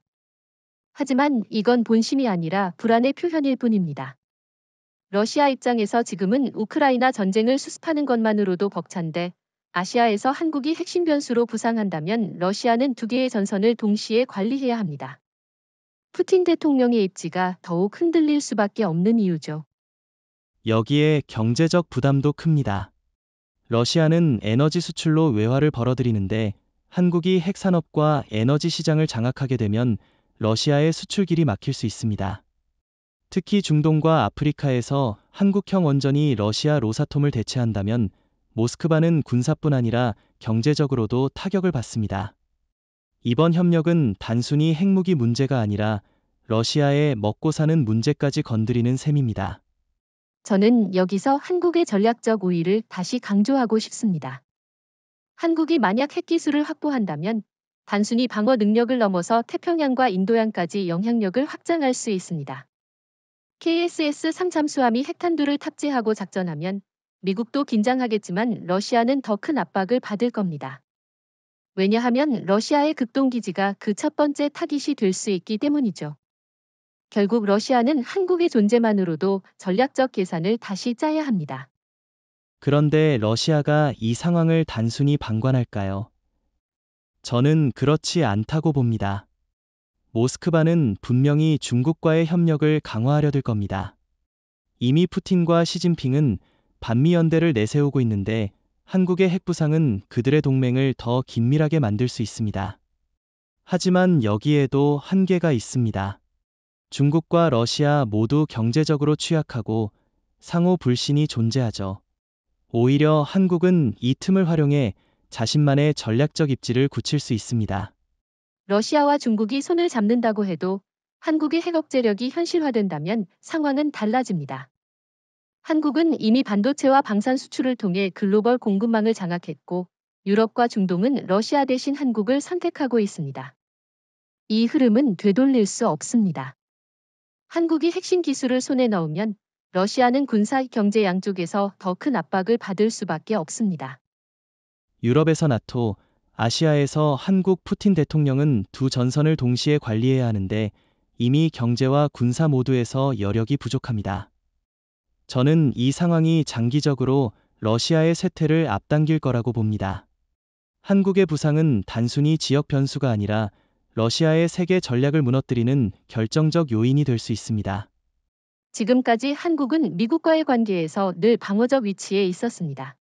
하지만 이건 본심이 아니라 불안의 표현일 뿐입니다. 러시아 입장에서 지금은 우크라이나 전쟁을 수습하는 것만으로도 벅찬데 아시아에서 한국이 핵심 변수로 부상한다면 러시아는 두 개의 전선을 동시에 관리해야 합니다. 푸틴 대통령의 입지가 더욱 흔들릴 수밖에 없는 이유죠. 여기에 경제적 부담도 큽니다. 러시아는 에너지 수출로 외화를 벌어들이는데 한국이 핵산업과 에너지 시장을 장악하게 되면 러시아의 수출길이 막힐 수 있습니다. 특히 중동과 아프리카에서 한국형 원전이 러시아 로사톰을 대체한다면 모스크바는 군사뿐 아니라 경제적으로도 타격을 받습니다. 이번 협력은 단순히 핵무기 문제가 아니라 러시아의 먹고 사는 문제까지 건드리는 셈입니다. 저는 여기서 한국의 전략적 우위를 다시 강조하고 싶습니다. 한국이 만약 핵기술을 확보한다면 단순히 방어 능력을 넘어서 태평양과 인도양까지 영향력을 확장할 수 있습니다. KSS-3 잠수함이 핵탄두를 탑재하고 작전하면 미국도 긴장하겠지만 러시아는 더 큰 압박을 받을 겁니다. 왜냐하면 러시아의 극동기지가 그 첫 번째 타깃이 될 수 있기 때문이죠. 결국 러시아는 한국의 존재만으로도 전략적 계산을 다시 짜야 합니다. 그런데 러시아가 이 상황을 단순히 방관할까요? 저는 그렇지 않다고 봅니다. 모스크바는 분명히 중국과의 협력을 강화하려 들 겁니다. 이미 푸틴과 시진핑은 반미연대를 내세우고 있는데 한국의 핵부상은 그들의 동맹을 더 긴밀하게 만들 수 있습니다. 하지만 여기에도 한계가 있습니다. 중국과 러시아 모두 경제적으로 취약하고 상호 불신이 존재하죠. 오히려 한국은 이 틈을 활용해 자신만의 전략적 입지를 굳힐 수 있습니다. 러시아와 중국이 손을 잡는다고 해도 한국의 핵 억제력이 현실화된다면 상황은 달라집니다. 한국은 이미 반도체와 방산 수출을 통해 글로벌 공급망을 장악했고 유럽과 중동은 러시아 대신 한국을 선택하고 있습니다. 이 흐름은 되돌릴 수 없습니다. 한국이 핵심 기술을 손에 넣으면 러시아는 군사, 경제 양쪽에서 더 큰 압박을 받을 수밖에 없습니다. 유럽에서 나토, 아시아에서 한국 푸틴 대통령은 두 전선을 동시에 관리해야 하는데 이미 경제와 군사 모두에서 여력이 부족합니다. 저는 이 상황이 장기적으로 러시아의 쇠퇴를 앞당길 거라고 봅니다. 한국의 부상은 단순히 지역 변수가 아니라 러시아의 세계 전략을 무너뜨리는 결정적 요인이 될 수 있습니다. 지금까지 한국은 미국과의 관계에서 늘 방어적 위치에 있었습니다.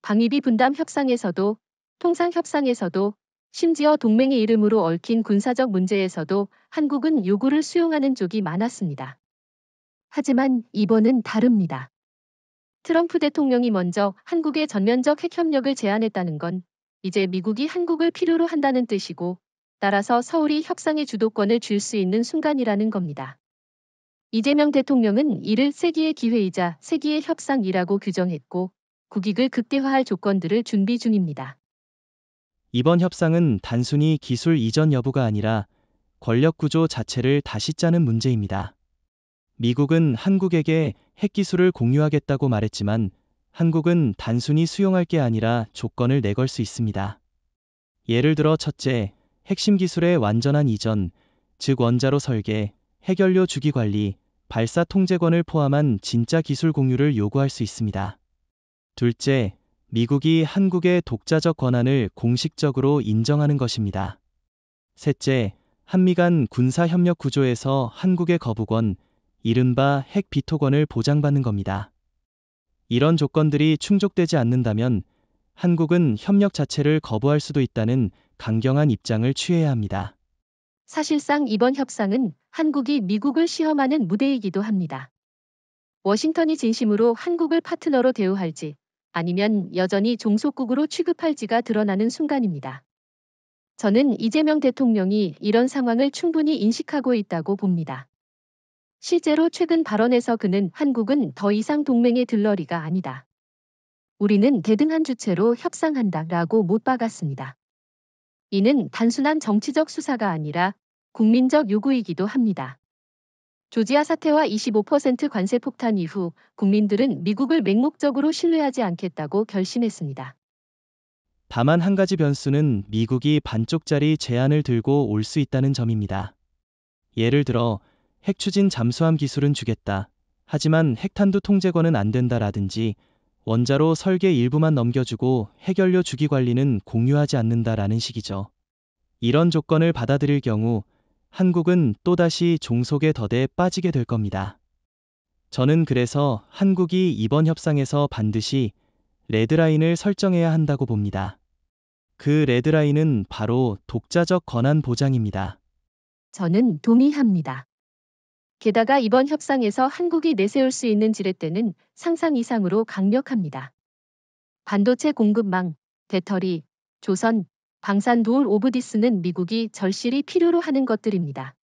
방위비 분담 협상에서도, 통상 협상에서도, 심지어 동맹의 이름으로 얽힌 군사적 문제에서도 한국은 요구를 수용하는 쪽이 많았습니다. 하지만 이번은 다릅니다. 트럼프 대통령이 먼저 한국의 전면적 핵 협력을 제안했다는 건 이제 미국이 한국을 필요로 한다는 뜻이고, 따라서 서울이 협상의 주도권을 쥘 수 있는 순간이라는 겁니다. 이재명 대통령은 이를 세기의 기회이자 세기의 협상이라고 규정했고, 국익을 극대화할 조건들을 준비 중입니다. 이번 협상은 단순히 기술 이전 여부가 아니라 권력 구조 자체를 다시 짜는 문제입니다. 미국은 한국에게 핵기술을 공유하겠다고 말했지만 한국은 단순히 수용할 게 아니라 조건을 내걸 수 있습니다. 예를 들어 첫째, 핵심 기술의 완전한 이전, 즉 원자로 설계, 핵연료 주기 관리, 발사 통제권을 포함한 진짜 기술 공유를 요구할 수 있습니다. 둘째, 미국이 한국의 독자적 권한을 공식적으로 인정하는 것입니다. 셋째, 한미 간 군사 협력 구조에서 한국의 거부권, 이른바 핵 비토권을 보장받는 겁니다. 이런 조건들이 충족되지 않는다면 한국은 협력 자체를 거부할 수도 있다는 강경한 입장을 취해야 합니다. 사실상 이번 협상은 한국이 미국을 시험하는 무대이기도 합니다. 워싱턴이 진심으로 한국을 파트너로 대우할지 아니면 여전히 종속국으로 취급할지가 드러나는 순간입니다. 저는 이재명 대통령이 이런 상황을 충분히 인식하고 있다고 봅니다. 실제로 최근 발언에서 그는 한국은 더 이상 동맹의 들러리가 아니다. 우리는 대등한 주체로 협상한다라고 못 박았습니다. 이는 단순한 정치적 수사가 아니라 국민적 요구이기도 합니다. 조지아 사태와 25% 관세 폭탄 이후 국민들은 미국을 맹목적으로 신뢰하지 않겠다고 결심했습니다. 다만 한 가지 변수는 미국이 반쪽짜리 제안을 들고 올 수 있다는 점입니다. 예를 들어 핵 추진 잠수함 기술은 주겠다. 하지만 핵탄두 통제권은 안 된다라든지 원자로 설계 일부만 넘겨주고 핵연료 주기 관리는 공유하지 않는다라는 식이죠. 이런 조건을 받아들일 경우 한국은 또다시 종속의 덫에 빠지게 될 겁니다. 저는 그래서 한국이 이번 협상에서 반드시 레드라인을 설정해야 한다고 봅니다. 그 레드라인은 바로 독자적 권한 보장입니다. 저는 동의합니다. 게다가 이번 협상에서 한국이 내세울 수 있는 지렛대는 상상 이상으로 강력합니다. 반도체 공급망, 배터리, 조선, 방산 도울 오브 디스는 미국이 절실히 필요로 하는 것들입니다.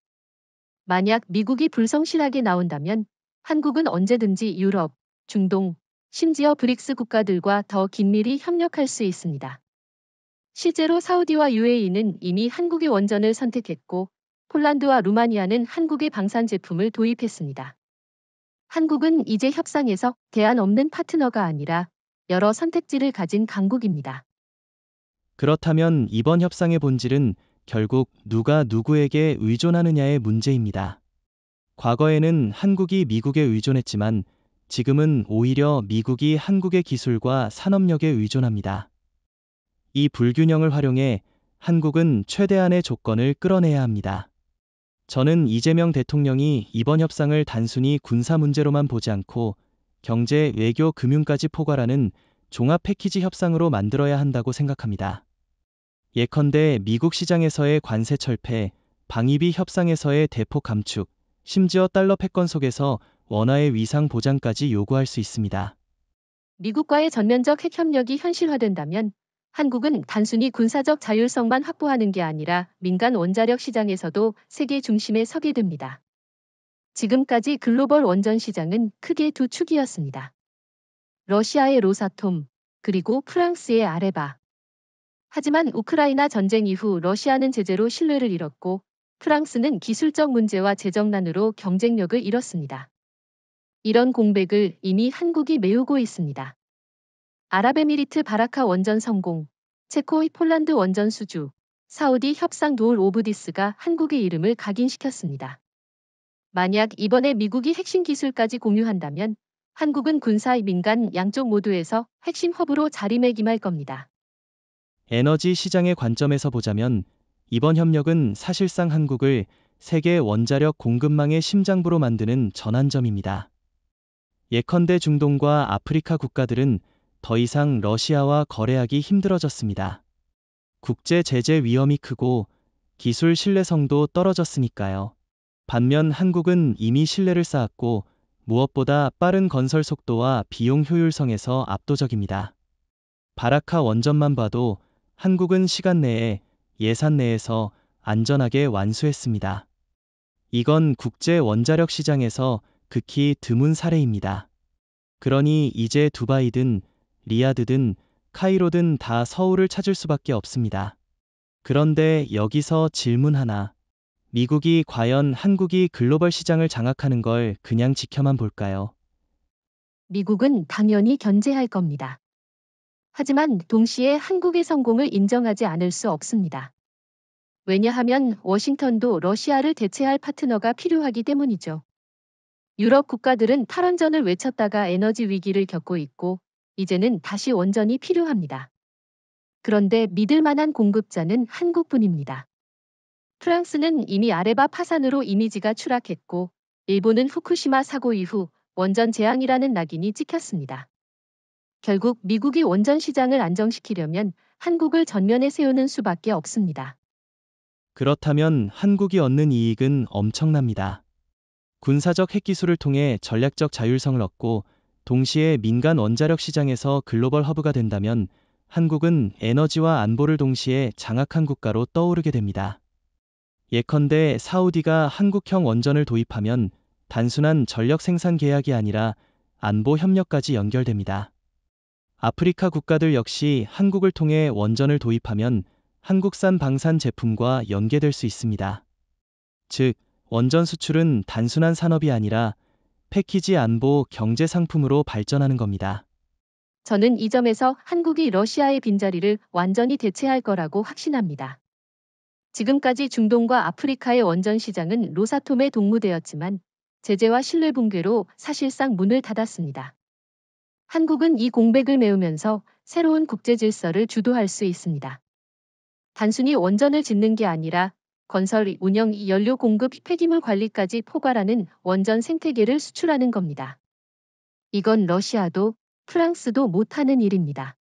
만약 미국이 불성실하게 나온다면 한국은 언제든지 유럽, 중동, 심지어 브릭스 국가들과 더 긴밀히 협력할 수 있습니다. 실제로 사우디와 UAE는 이미 한국의 원전을 선택했고 폴란드와 루마니아는 한국의 방산 제품을 도입했습니다. 한국은 이제 협상에서 대안 없는 파트너가 아니라 여러 선택지를 가진 강국입니다. 그렇다면 이번 협상의 본질은 결국 누가 누구에게 의존하느냐의 문제입니다. 과거에는 한국이 미국에 의존했지만 지금은 오히려 미국이 한국의 기술과 산업력에 의존합니다. 이 불균형을 활용해 한국은 최대한의 조건을 끌어내야 합니다. 저는 이재명 대통령이 이번 협상을 단순히 군사 문제로만 보지 않고 경제, 외교, 금융까지 포괄하는 종합 패키지 협상으로 만들어야 한다고 생각합니다. 예컨대 미국 시장에서의 관세 철폐, 방위비 협상에서의 대폭 감축, 심지어 달러 패권 속에서 원화의 위상 보장까지 요구할 수 있습니다. 미국과의 전면적 핵협력이 현실화된다면 한국은 단순히 군사적 자율성만 확보하는 게 아니라 민간 원자력 시장에서도 세계 중심에 서게 됩니다. 지금까지 글로벌 원전 시장은 크게 두 축이었습니다. 러시아의 로사톰, 그리고 프랑스의 아레바. 하지만 우크라이나 전쟁 이후 러시아는 제재로 신뢰를 잃었고 프랑스는 기술적 문제와 재정난으로 경쟁력을 잃었습니다. 이런 공백을 이미 한국이 메우고 있습니다. 아랍에미리트 바라카 원전 성공, 체코의 폴란드 원전 수주, 사우디 협상 도울 오브디스가 한국의 이름을 각인시켰습니다. 만약 이번에 미국이 핵심 기술까지 공유한다면 한국은 군사, 민간 양쪽 모두에서 핵심 허브로 자리매김할 겁니다. 에너지 시장의 관점에서 보자면 이번 협력은 사실상 한국을 세계 원자력 공급망의 심장부로 만드는 전환점입니다. 예컨대 중동과 아프리카 국가들은 더 이상 러시아와 거래하기 힘들어졌습니다. 국제 제재 위험이 크고 기술 신뢰성도 떨어졌으니까요. 반면 한국은 이미 신뢰를 쌓았고 무엇보다 빠른 건설 속도와 비용 효율성에서 압도적입니다. 바라카 원전만 봐도 한국은 시간 내에 예산 내에서 안전하게 완수했습니다. 이건 국제 원자력 시장에서 극히 드문 사례입니다. 그러니 이제 두바이든 리야드든 카이로든 다 서울을 찾을 수밖에 없습니다. 그런데 여기서 질문 하나. 미국이 과연 한국이 글로벌 시장을 장악하는 걸 그냥 지켜만 볼까요? 미국은 당연히 견제할 겁니다. 하지만 동시에 한국의 성공을 인정하지 않을 수 없습니다. 왜냐하면 워싱턴도 러시아를 대체할 파트너가 필요하기 때문이죠. 유럽 국가들은 탈원전을 외쳤다가 에너지 위기를 겪고 있고 이제는 다시 원전이 필요합니다. 그런데 믿을 만한 공급자는 한국뿐입니다. 프랑스는 이미 아레바 파산으로 이미지가 추락했고 일본은 후쿠시마 사고 이후 원전 재앙이라는 낙인이 찍혔습니다. 결국 미국이 원전 시장을 안정시키려면 한국을 전면에 세우는 수밖에 없습니다. 그렇다면 한국이 얻는 이익은 엄청납니다. 군사적 핵기술을 통해 전략적 자율성을 얻고 동시에 민간 원자력 시장에서 글로벌 허브가 된다면 한국은 에너지와 안보를 동시에 장악한 국가로 떠오르게 됩니다. 예컨대 사우디가 한국형 원전을 도입하면 단순한 전력 생산 계약이 아니라 안보 협력까지 연결됩니다. 아프리카 국가들 역시 한국을 통해 원전을 도입하면 한국산 방산 제품과 연계될 수 있습니다. 즉, 원전 수출은 단순한 산업이 아니라 패키지 안보 경제 상품으로 발전하는 겁니다. 저는 이 점에서 한국이 러시아의 빈자리를 완전히 대체할 거라고 확신합니다. 지금까지 중동과 아프리카의 원전 시장은 로사톰에 동무되었지만 제재와 신뢰 붕괴로 사실상 문을 닫았습니다. 한국은 이 공백을 메우면서 새로운 국제 질서를 주도할 수 있습니다. 단순히 원전을 짓는 게 아니라 건설, 운영, 연료 공급, 폐기물 관리까지 포괄하는 원전 생태계를 수출하는 겁니다. 이건 러시아도 프랑스도 못하는 일입니다.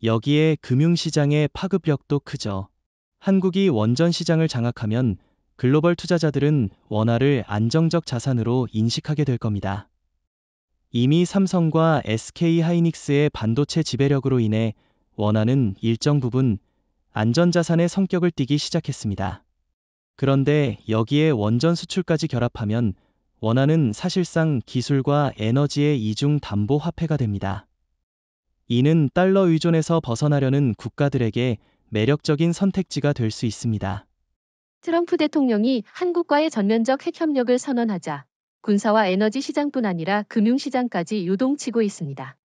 여기에 금융시장의 파급력도 크죠. 한국이 원전 시장을 장악하면 글로벌 투자자들은 원화를 안정적 자산으로 인식하게 될 겁니다. 이미 삼성과 SK 하이닉스의 반도체 지배력으로 인해 원화는 일정 부분 안전자산의 성격을 띠기 시작했습니다. 그런데 여기에 원전 수출까지 결합하면 원화는 사실상 기술과 에너지의 이중 담보 화폐가 됩니다. 이는 달러 의존에서 벗어나려는 국가들에게 매력적인 선택지가 될 수 있습니다. 트럼프 대통령이 한국과의 전면적 핵협력을 선언하자 군사와 에너지 시장뿐 아니라 금융시장까지 요동치고 있습니다.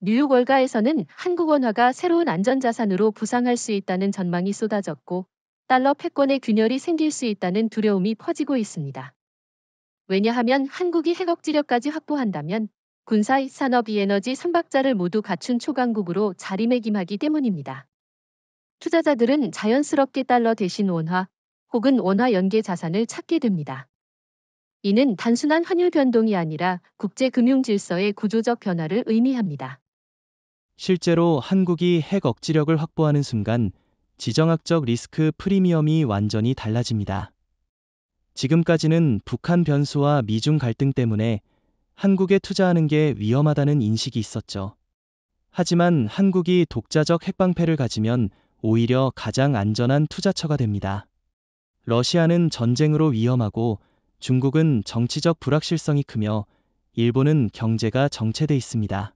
뉴욕 월가에서는 한국 원화가 새로운 안전자산으로 부상할 수 있다는 전망이 쏟아졌고 달러 패권의 균열이 생길 수 있다는 두려움이 퍼지고 있습니다. 왜냐하면 한국이 핵억지력까지 확보한다면 군사, 산업, 에너지 3박자를 모두 갖춘 초강국으로 자리매김하기 때문입니다. 투자자들은 자연스럽게 달러 대신 원화 혹은 원화 연계 자산을 찾게 됩니다. 이는 단순한 환율 변동이 아니라 국제 금융 질서의 구조적 변화를 의미합니다. 실제로 한국이 핵 억지력을 확보하는 순간 지정학적 리스크 프리미엄이 완전히 달라집니다. 지금까지는 북한 변수와 미중 갈등 때문에 한국에 투자하는 게 위험하다는 인식이 있었죠. 하지만 한국이 독자적 핵방패를 가지면 오히려 가장 안전한 투자처가 됩니다. 러시아는 전쟁으로 위험하고 중국은 정치적 불확실성이 크며 일본은 경제가 정체돼 있습니다.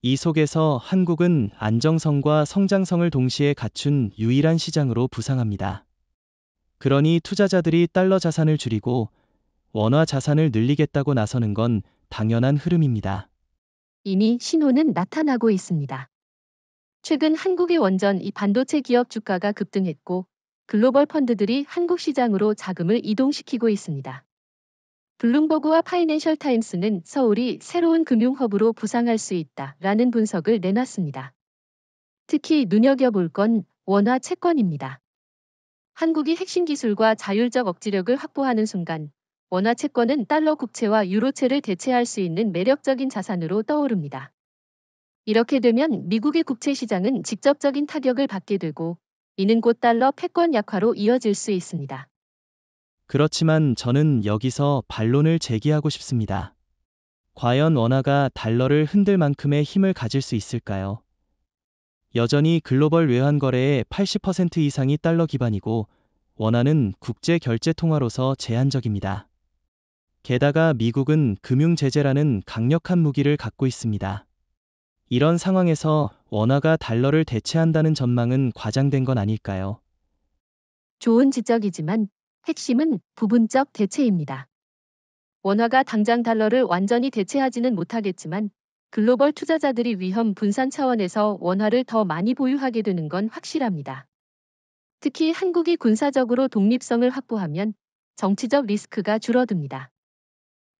이 속에서 한국은 안정성과 성장성을 동시에 갖춘 유일한 시장으로 부상합니다. 그러니 투자자들이 달러 자산을 줄이고 원화 자산을 늘리겠다고 나서는 건 당연한 흐름입니다. 이미 신호는 나타나고 있습니다. 최근 한국의 원전 이 반도체 기업 주가가 급등했고 글로벌 펀드들이 한국 시장으로 자금을 이동시키고 있습니다. 블룸버그와 파이낸셜 타임스는 서울이 새로운 금융허브로 부상할 수 있다라는 분석을 내놨습니다. 특히 눈여겨볼 건 원화 채권입니다. 한국이 핵심 기술과 자율적 억지력을 확보하는 순간 원화 채권은 달러 국채와 유로채를 대체할 수 있는 매력적인 자산으로 떠오릅니다. 이렇게 되면 미국의 국채 시장은 직접적인 타격을 받게 되고 이는 곧 달러 패권 약화로 이어질 수 있습니다. 그렇지만 저는 여기서 반론을 제기하고 싶습니다. 과연 원화가 달러를 흔들 만큼의 힘을 가질 수 있을까요? 여전히 글로벌 외환 거래의 80% 이상이 달러 기반이고 원화는 국제 결제 통화로서 제한적입니다. 게다가 미국은 금융 제재라는 강력한 무기를 갖고 있습니다. 이런 상황에서 원화가 달러를 대체한다는 전망은 과장된 건 아닐까요? 좋은 지적이지만 핵심은 부분적 대체입니다. 원화가 당장 달러를 완전히 대체하지는 못하겠지만 글로벌 투자자들이 위험 분산 차원에서 원화를 더 많이 보유하게 되는 건 확실합니다. 특히 한국이 군사적으로 독립성을 확보하면 정치적 리스크가 줄어듭니다.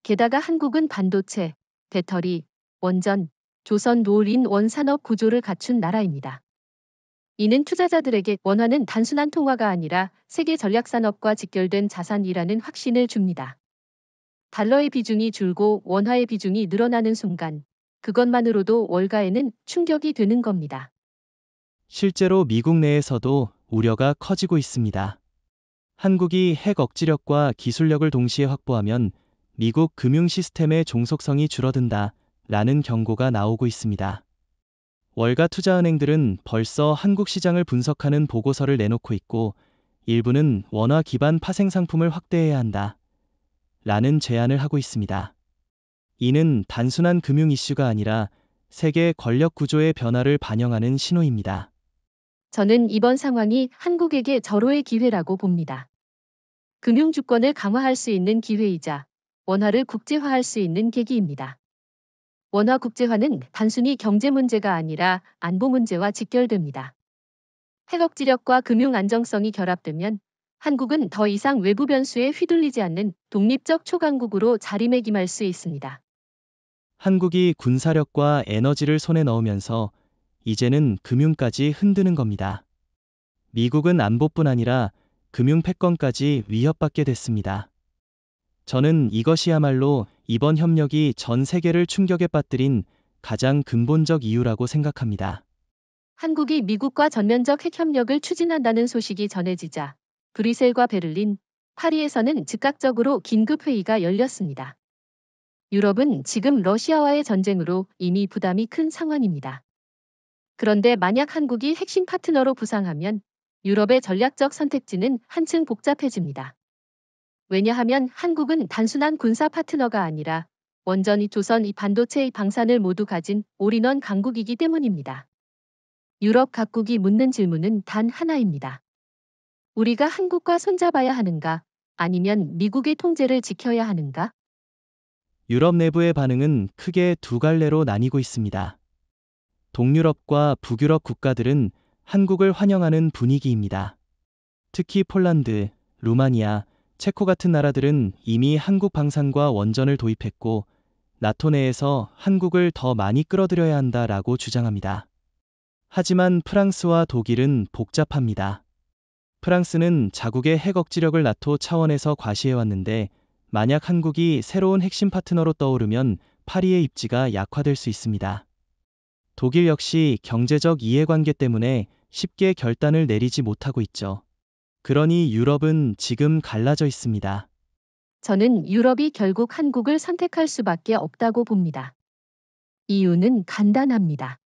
게다가 한국은 반도체, 배터리, 원전, 조선 롤인 원산업 구조를 갖춘 나라입니다. 이는 투자자들에게 원화는 단순한 통화가 아니라 세계 전략산업과 직결된 자산이라는 확신을 줍니다. 달러의 비중이 줄고 원화의 비중이 늘어나는 순간 그것만으로도 월가에는 충격이 되는 겁니다. 실제로 미국 내에서도 우려가 커지고 있습니다. 한국이 핵 억지력과 기술력을 동시에 확보하면 미국 금융 시스템의 종속성이 줄어든다 라는 경고가 나오고 있습니다. 월가 투자은행들은 벌써 한국 시장을 분석하는 보고서를 내놓고 있고 일부는 원화 기반 파생 상품을 확대해야 한다 라는 제안을 하고 있습니다. 이는 단순한 금융 이슈가 아니라 세계 권력 구조의 변화를 반영하는 신호입니다. 저는 이번 상황이 한국에게 절호의 기회라고 봅니다. 금융 주권을 강화할 수 있는 기회이자 원화를 국제화할 수 있는 계기입니다. 원화 국제화는 단순히 경제 문제가 아니라 안보 문제와 직결됩니다. 핵 억지력과 금융 안정성이 결합되면 한국은 더 이상 외부 변수에 휘둘리지 않는 독립적 초강국으로 자리매김할 수 있습니다. 한국이 군사력과 에너지를 손에 넣으면서 이제는 금융까지 흔드는 겁니다. 미국은 안보뿐 아니라 금융 패권까지 위협받게 됐습니다. 저는 이것이야말로 이번 협력이 전 세계를 충격에 빠뜨린 가장 근본적 이유라고 생각합니다. 한국이 미국과 전면적 핵협력을 추진한다는 소식이 전해지자 브뤼셀과 베를린, 파리에서는 즉각적으로 긴급회의가 열렸습니다. 유럽은 지금 러시아와의 전쟁으로 이미 부담이 큰 상황입니다. 그런데 만약 한국이 핵심 파트너로 부상하면 유럽의 전략적 선택지는 한층 복잡해집니다. 왜냐하면 한국은 단순한 군사 파트너가 아니라 원전이 조선 이 반도체의 방산을 모두 가진 올인원 강국이기 때문입니다. 유럽 각국이 묻는 질문은 단 하나입니다. 우리가 한국과 손잡아야 하는가? 아니면 미국의 통제를 지켜야 하는가? 유럽 내부의 반응은 크게 두 갈래로 나뉘고 있습니다. 동유럽과 북유럽 국가들은 한국을 환영하는 분위기입니다. 특히 폴란드, 루마니아, 체코 같은 나라들은 이미 한국 방산과 원전을 도입했고 나토 내에서 한국을 더 많이 끌어들여야 한다라고 주장합니다. 하지만 프랑스와 독일은 복잡합니다. 프랑스는 자국의 핵 억지력을 나토 차원에서 과시해왔는데 만약 한국이 새로운 핵심 파트너로 떠오르면 파리의 입지가 약화될 수 있습니다. 독일 역시 경제적 이해관계 때문에 쉽게 결단을 내리지 못하고 있죠. 그러니 유럽은 지금 갈라져 있습니다. 저는 유럽이 결국 한국을 선택할 수밖에 없다고 봅니다. 이유는 간단합니다.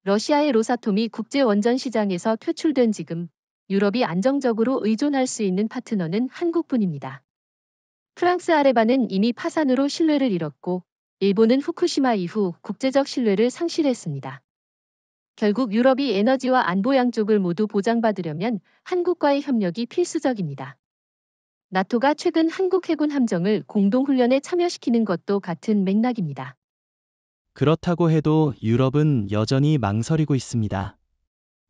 러시아의 로사톰이 국제 원전 시장에서 퇴출된 지금 유럽이 안정적으로 의존할 수 있는 파트너는 한국뿐입니다. 프랑스 아레바는 이미 파산으로 신뢰를 잃었고 일본은 후쿠시마 이후 국제적 신뢰를 상실했습니다. 결국 유럽이 에너지와 안보 양쪽을 모두 보장받으려면 한국과의 협력이 필수적입니다. 나토가 최근 한국 해군 함정을 공동훈련에 참여시키는 것도 같은 맥락입니다. 그렇다고 해도 유럽은 여전히 망설이고 있습니다.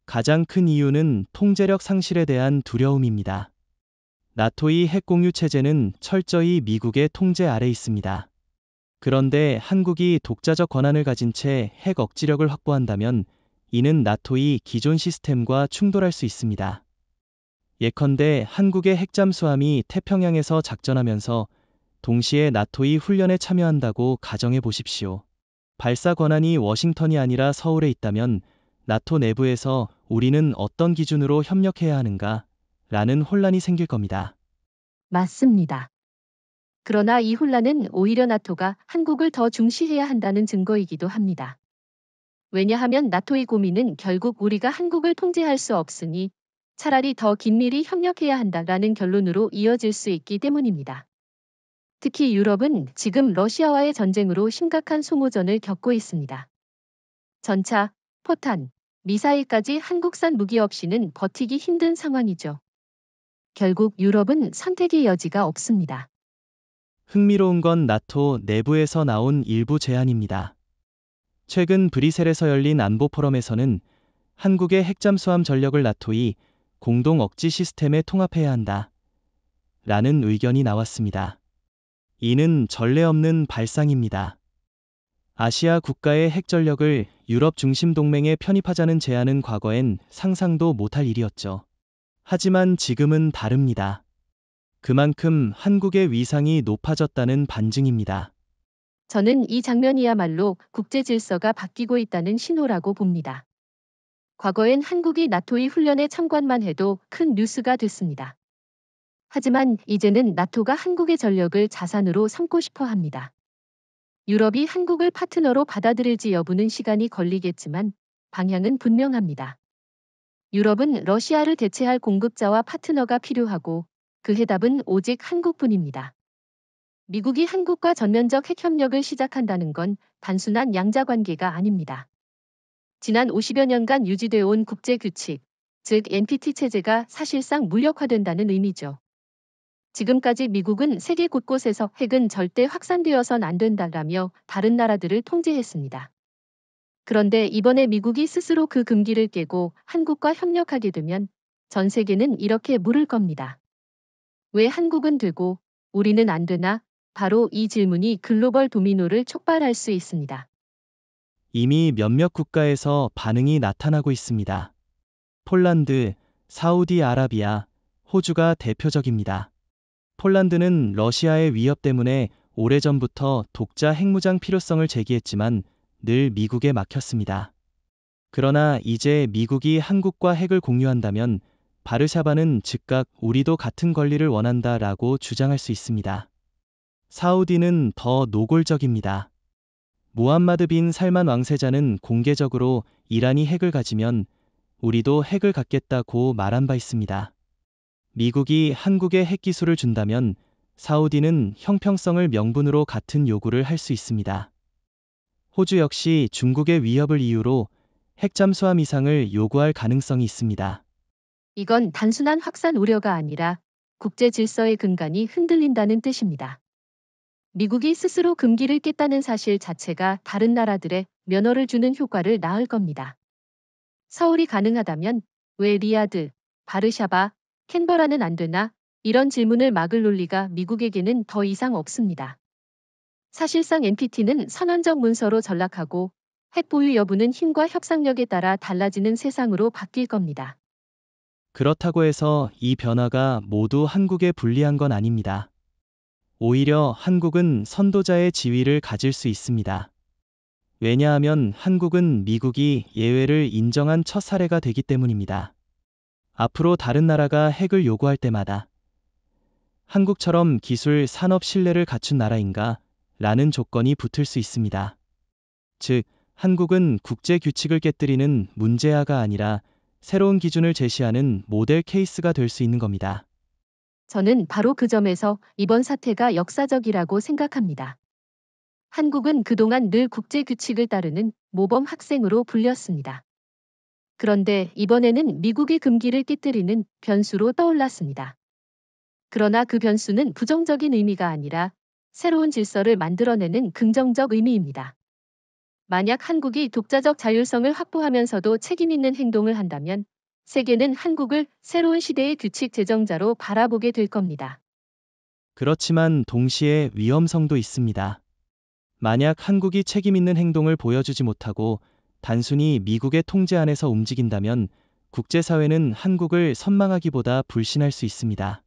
가장 큰 이유는 통제력 상실에 대한 두려움입니다. 나토의 핵 공유 체제는 철저히 미국의 통제 아래 있습니다. 그런데 한국이 독자적 권한을 가진 채 핵 억지력을 확보한다면 이는 나토의 기존 시스템과 충돌할 수 있습니다. 예컨대 한국의 핵잠수함이 태평양에서 작전하면서 동시에 나토의 훈련에 참여한다고 가정해 보십시오. 발사 권한이 워싱턴이 아니라 서울에 있다면 나토 내부에서 우리는 어떤 기준으로 협력해야 하는가? 라는 혼란이 생길 겁니다. 맞습니다. 그러나 이 혼란은 오히려 나토가 한국을 더 중시해야 한다는 증거이기도 합니다. 왜냐하면 나토의 고민은 결국 우리가 한국을 통제할 수 없으니 차라리 더 긴밀히 협력해야 한다라는 결론으로 이어질 수 있기 때문입니다. 특히 유럽은 지금 러시아와의 전쟁으로 심각한 소모전을 겪고 있습니다. 전차, 포탄, 미사일까지 한국산 무기 없이는 버티기 힘든 상황이죠. 결국 유럽은 선택의 여지가 없습니다. 흥미로운 건 나토 내부에서 나온 일부 제안입니다. 최근 브뤼셀에서 열린 안보 포럼에서는 한국의 핵잠수함 전력을 나토의 공동 억지 시스템에 통합해야 한다. 라는 의견이 나왔습니다. 이는 전례 없는 발상입니다. 아시아 국가의 핵전력을 유럽 중심 동맹에 편입하자는 제안은 과거엔 상상도 못할 일이었죠. 하지만 지금은 다릅니다. 그만큼 한국의 위상이 높아졌다는 반증입니다. 저는 이 장면이야말로 국제 질서가 바뀌고 있다는 신호라고 봅니다. 과거엔 한국이 나토의 훈련에 참관만 해도 큰 뉴스가 됐습니다. 하지만 이제는 나토가 한국의 전력을 자산으로 삼고 싶어 합니다. 유럽이 한국을 파트너로 받아들일지 여부는 시간이 걸리겠지만 방향은 분명합니다. 유럽은 러시아를 대체할 공급자와 파트너가 필요하고 그 해답은 오직 한국뿐입니다. 미국이 한국과 전면적 핵협력을 시작한다는 건 단순한 양자 관계가 아닙니다. 지난 50여 년간 유지되어 온 국제 규칙, 즉 NPT 체제가 사실상 무력화된다는 의미죠. 지금까지 미국은 세계 곳곳에서 핵은 절대 확산되어선 안 된다라며 다른 나라들을 통제했습니다. 그런데 이번에 미국이 스스로 그 금기를 깨고 한국과 협력하게 되면 전 세계는 이렇게 물을 겁니다. 왜 한국은 되고 우리는 안 되나? 바로 이 질문이 글로벌 도미노를 촉발할 수 있습니다. 이미 몇몇 국가에서 반응이 나타나고 있습니다. 폴란드, 사우디아라비아, 호주가 대표적입니다. 폴란드는 러시아의 위협 때문에 오래전부터 독자 핵무장 필요성을 제기했지만 늘 미국에 막혔습니다. 그러나 이제 미국이 한국과 핵을 공유한다면 바르샤바는 즉각 우리도 같은 권리를 원한다라고 주장할 수 있습니다. 사우디는 더 노골적입니다. 무함마드 빈 살만 왕세자는 공개적으로 이란이 핵을 가지면 우리도 핵을 갖겠다고 말한 바 있습니다. 미국이 한국에 핵기술을 준다면 사우디는 형평성을 명분으로 같은 요구를 할 수 있습니다. 호주 역시 중국의 위협을 이유로 핵잠수함 이상을 요구할 가능성이 있습니다. 이건 단순한 확산 우려가 아니라 국제 질서의 근간이 흔들린다는 뜻입니다. 미국이 스스로 금기를 깼다는 사실 자체가 다른 나라들의 면허를 주는 효과를 낳을 겁니다. 서울이 가능하다면 왜 리야드, 바르샤바, 캔버라는 안 되나? 이런 질문을 막을 논리가 미국에게는 더 이상 없습니다. 사실상 NPT는 선언적 문서로 전락하고 핵 보유 여부는 힘과 협상력에 따라 달라지는 세상으로 바뀔 겁니다. 그렇다고 해서 이 변화가 모두 한국에 불리한 건 아닙니다. 오히려 한국은 선도자의 지위를 가질 수 있습니다. 왜냐하면 한국은 미국이 예외를 인정한 첫 사례가 되기 때문입니다. 앞으로 다른 나라가 핵을 요구할 때마다 한국처럼 기술 산업 신뢰를 갖춘 나라인가? 라는 조건이 붙을 수 있습니다. 즉, 한국은 국제 규칙을 깨뜨리는 문제아가 아니라 새로운 기준을 제시하는 모델 케이스가 될 수 있는 겁니다. 저는 바로 그 점에서 이번 사태가 역사적이라고 생각합니다. 한국은 그동안 늘 국제 규칙을 따르는 모범 학생으로 불렸습니다. 그런데 이번에는 미국의 금기를 깨뜨리는 변수로 떠올랐습니다. 그러나 그 변수는 부정적인 의미가 아니라 새로운 질서를 만들어내는 긍정적 의미입니다. 만약 한국이 독자적 자율성을 확보하면서도 책임 있는 행동을 한다면 세계는 한국을 새로운 시대의 규칙 제정자로 바라보게 될 겁니다. 그렇지만 동시에 위험성도 있습니다. 만약 한국이 책임 있는 행동을 보여주지 못하고 단순히 미국의 통제 안에서 움직인다면 국제사회는 한국을 선망하기보다 불신할 수 있습니다.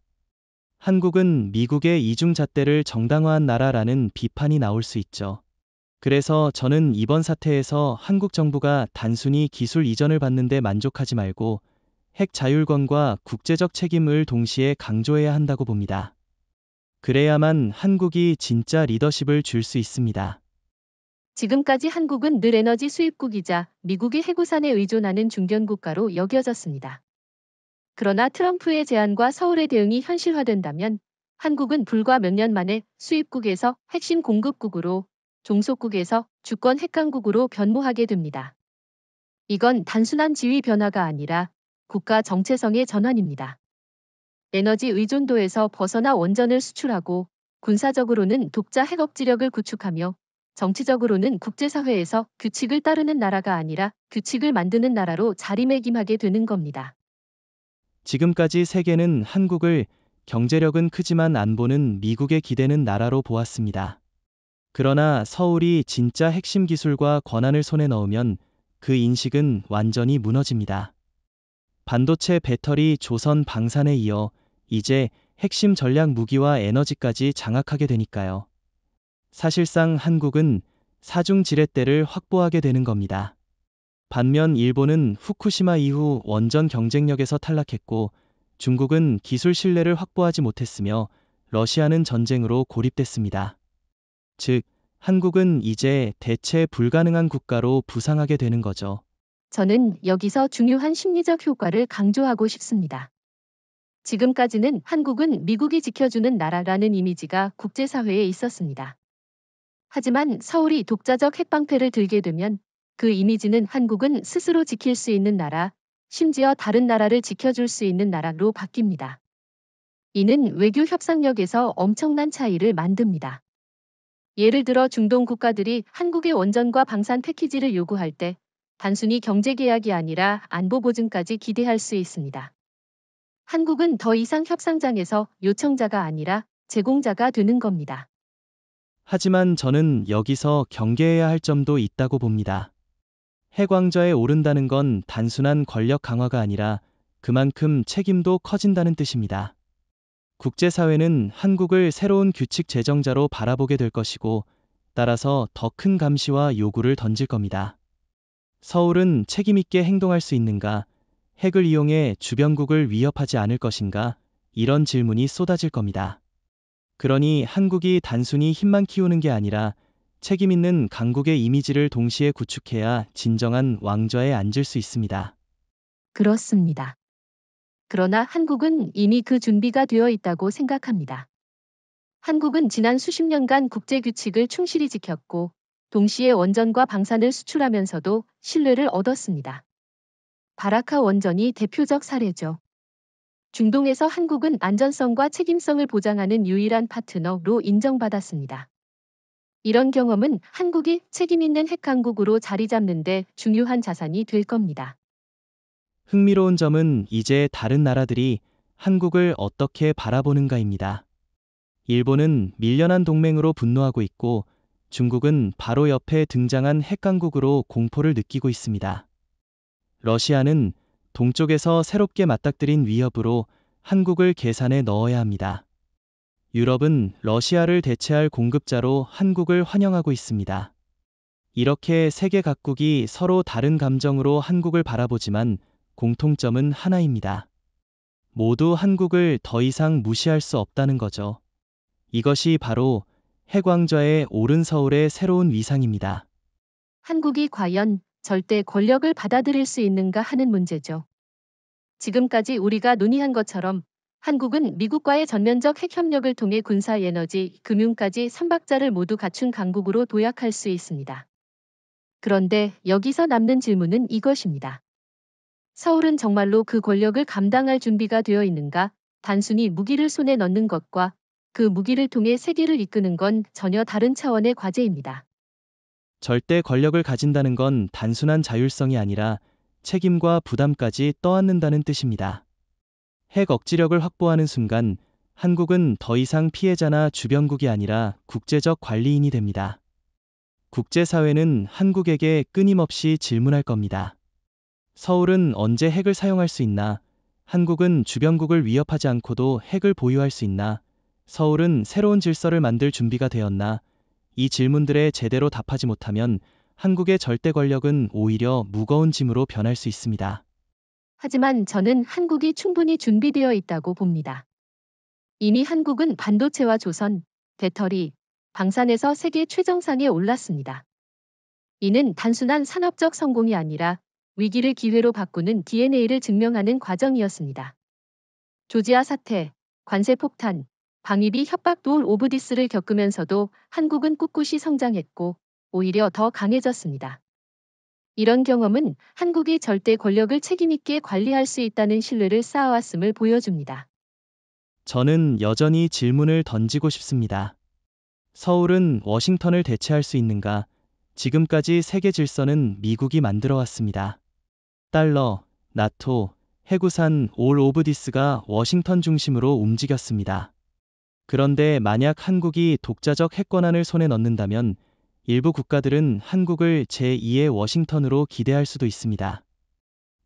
한국은 미국의 이중잣대를 정당화한 나라라는 비판이 나올 수 있죠. 그래서 저는 이번 사태에서 한국 정부가 단순히 기술 이전을 받는 데 만족하지 말고 핵 자율권과 국제적 책임을 동시에 강조해야 한다고 봅니다. 그래야만 한국이 진짜 리더십을 줄 수 있습니다. 지금까지 한국은 늘 에너지 수입국이자 미국의 해구산에 의존하는 중견국가로 여겨졌습니다. 그러나 트럼프의 제안과 서울의 대응이 현실화된다면 한국은 불과 몇 년 만에 수입국에서 핵심 공급국으로 종속국에서 주권 핵강국으로 변모하게 됩니다. 이건 단순한 지위 변화가 아니라 국가 정체성의 전환입니다. 에너지 의존도에서 벗어나 원전을 수출하고 군사적으로는 독자 핵 억지력을 구축하며 정치적으로는 국제사회에서 규칙을 따르는 나라가 아니라 규칙을 만드는 나라로 자리매김하게 되는 겁니다. 지금까지 세계는 한국을 경제력은 크지만 안보는 미국에 기대는 나라로 보았습니다. 그러나 서울이 진짜 핵심 기술과 권한을 손에 넣으면 그 인식은 완전히 무너집니다. 반도체, 배터리, 조선, 방산에 이어 이제 핵심 전략 무기와 에너지까지 장악하게 되니까요. 사실상 한국은 사중 지렛대를 확보하게 되는 겁니다. 반면 일본은 후쿠시마 이후 원전 경쟁력에서 탈락했고 중국은 기술 신뢰를 확보하지 못했으며 러시아는 전쟁으로 고립됐습니다. 즉, 한국은 이제 대체 불가능한 국가로 부상하게 되는 거죠. 저는 여기서 중요한 심리적 효과를 강조하고 싶습니다. 지금까지는 한국은 미국이 지켜주는 나라라는 이미지가 국제사회에 있었습니다. 하지만 서울이 독자적 핵방패를 들게 되면 그 이미지는 한국은 스스로 지킬 수 있는 나라, 심지어 다른 나라를 지켜줄 수 있는 나라로 바뀝니다. 이는 외교 협상력에서 엄청난 차이를 만듭니다. 예를 들어 중동 국가들이 한국의 원전과 방산 패키지를 요구할 때 단순히 경제 계약이 아니라 안보 보증까지 기대할 수 있습니다. 한국은 더 이상 협상장에서 요청자가 아니라 제공자가 되는 겁니다. 하지만 저는 여기서 경계해야 할 점도 있다고 봅니다. 핵왕좌에 오른다는 건 단순한 권력 강화가 아니라 그만큼 책임도 커진다는 뜻입니다. 국제사회는 한국을 새로운 규칙 제정자로 바라보게 될 것이고 따라서 더 큰 감시와 요구를 던질 겁니다. 서울은 책임있게 행동할 수 있는가? 핵을 이용해 주변국을 위협하지 않을 것인가? 이런 질문이 쏟아질 겁니다. 그러니 한국이 단순히 힘만 키우는 게 아니라 책임있는 강국의 이미지를 동시에 구축해야 진정한 왕좌에 앉을 수 있습니다. 그렇습니다. 그러나 한국은 이미 그 준비가 되어 있다고 생각합니다. 한국은 지난 수십 년간 국제 규칙을 충실히 지켰고 동시에 원전과 방산을 수출하면서도 신뢰를 얻었습니다. 바라카 원전이 대표적 사례죠. 중동에서 한국은 안전성과 책임성을 보장하는 유일한 파트너로 인정받았습니다. 이런 경험은 한국이 책임 있는 핵강국으로 자리 잡는 데 중요한 자산이 될 겁니다. 흥미로운 점은 이제 다른 나라들이 한국을 어떻게 바라보는가입니다. 일본은 밀려난 동맹으로 분노하고 있고 중국은 바로 옆에 등장한 핵강국으로 공포를 느끼고 있습니다. 러시아는 동쪽에서 새롭게 맞닥뜨린 위협으로 한국을 계산에 넣어야 합니다. 유럽은 러시아를 대체할 공급자로 한국을 환영하고 있습니다. 이렇게 세계 각국이 서로 다른 감정으로 한국을 바라보지만 공통점은 하나입니다. 모두 한국을 더 이상 무시할 수 없다는 거죠. 이것이 바로 핵왕좌의 오른 서울의 새로운 위상입니다. 한국이 과연 절대 권력을 받아들일 수 있는가 하는 문제죠. 지금까지 우리가 논의한 것처럼 한국은 미국과의 전면적 핵협력을 통해 군사 에너지, 금융까지 3박자를 모두 갖춘 강국으로 도약할 수 있습니다. 그런데 여기서 남는 질문은 이것입니다. 서울은 정말로 그 권력을 감당할 준비가 되어 있는가? 단순히 무기를 손에 넣는 것과 그 무기를 통해 세계를 이끄는 건 전혀 다른 차원의 과제입니다. 절대 권력을 가진다는 건 단순한 자율성이 아니라 책임과 부담까지 떠안는다는 뜻입니다. 핵 억지력을 확보하는 순간 한국은 더 이상 피해자나 주변국이 아니라 국제적 관리인이 됩니다. 국제사회는 한국에게 끊임없이 질문할 겁니다. 서울은 언제 핵을 사용할 수 있나? 한국은 주변국을 위협하지 않고도 핵을 보유할 수 있나? 서울은 새로운 질서를 만들 준비가 되었나? 이 질문들에 제대로 답하지 못하면 한국의 절대 권력은 오히려 무거운 짐으로 변할 수 있습니다. 하지만 저는 한국이 충분히 준비되어 있다고 봅니다. 이미 한국은 반도체와 조선, 배터리, 방산에서 세계 최정상에 올랐습니다. 이는 단순한 산업적 성공이 아니라 위기를 기회로 바꾸는 DNA를 증명하는 과정이었습니다. 조지아 사태, 관세 폭탄, 방위비 협박 도올 오브 디스를 겪으면서도 한국은 꿋꿋이 성장했고 오히려 더 강해졌습니다. 이런 경험은 한국이 절대 권력을 책임있게 관리할 수 있다는 신뢰를 쌓아왔음을 보여줍니다. 저는 여전히 질문을 던지고 싶습니다. 서울은 워싱턴을 대체할 수 있는가? 지금까지 세계 질서는 미국이 만들어 왔습니다. 달러, 나토, 해구산 올 오브 디스가 워싱턴 중심으로 움직였습니다. 그런데 만약 한국이 독자적 핵권한을 손에 넣는다면 일부 국가들은 한국을 제2의 워싱턴으로 기대할 수도 있습니다.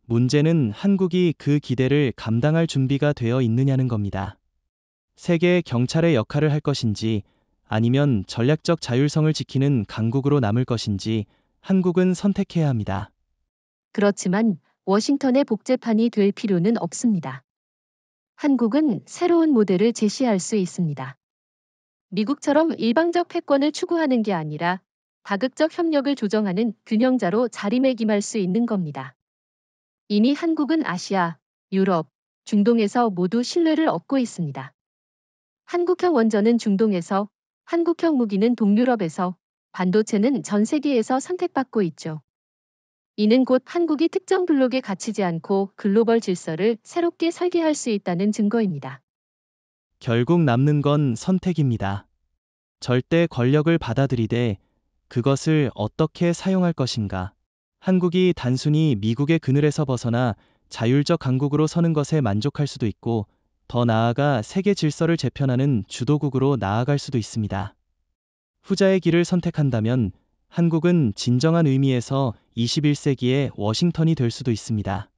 문제는 한국이 그 기대를 감당할 준비가 되어 있느냐는 겁니다. 세계 경찰의 역할을 할 것인지 아니면 전략적 자율성을 지키는 강국으로 남을 것인지 한국은 선택해야 합니다. 그렇지만 워싱턴의 복제판이 될 필요는 없습니다. 한국은 새로운 모델을 제시할 수 있습니다. 미국처럼 일방적 패권을 추구하는 게 아니라 다극적 협력을 조정하는 균형자로 자리매김할 수 있는 겁니다. 이미 한국은 아시아, 유럽, 중동에서 모두 신뢰를 얻고 있습니다. 한국형 원전은 중동에서, 한국형 무기는 동유럽에서, 반도체는 전 세계에서 선택받고 있죠. 이는 곧 한국이 특정 블록에 갇히지 않고 글로벌 질서를 새롭게 설계할 수 있다는 증거입니다. 결국 남는 건 선택입니다. 절대 권력을 받아들이되 그것을 어떻게 사용할 것인가. 한국이 단순히 미국의 그늘에서 벗어나 자율적 강국으로 서는 것에 만족할 수도 있고 더 나아가 세계 질서를 재편하는 주도국으로 나아갈 수도 있습니다. 후자의 길을 선택한다면 한국은 진정한 의미에서 21세기의 워싱턴이 될 수도 있습니다.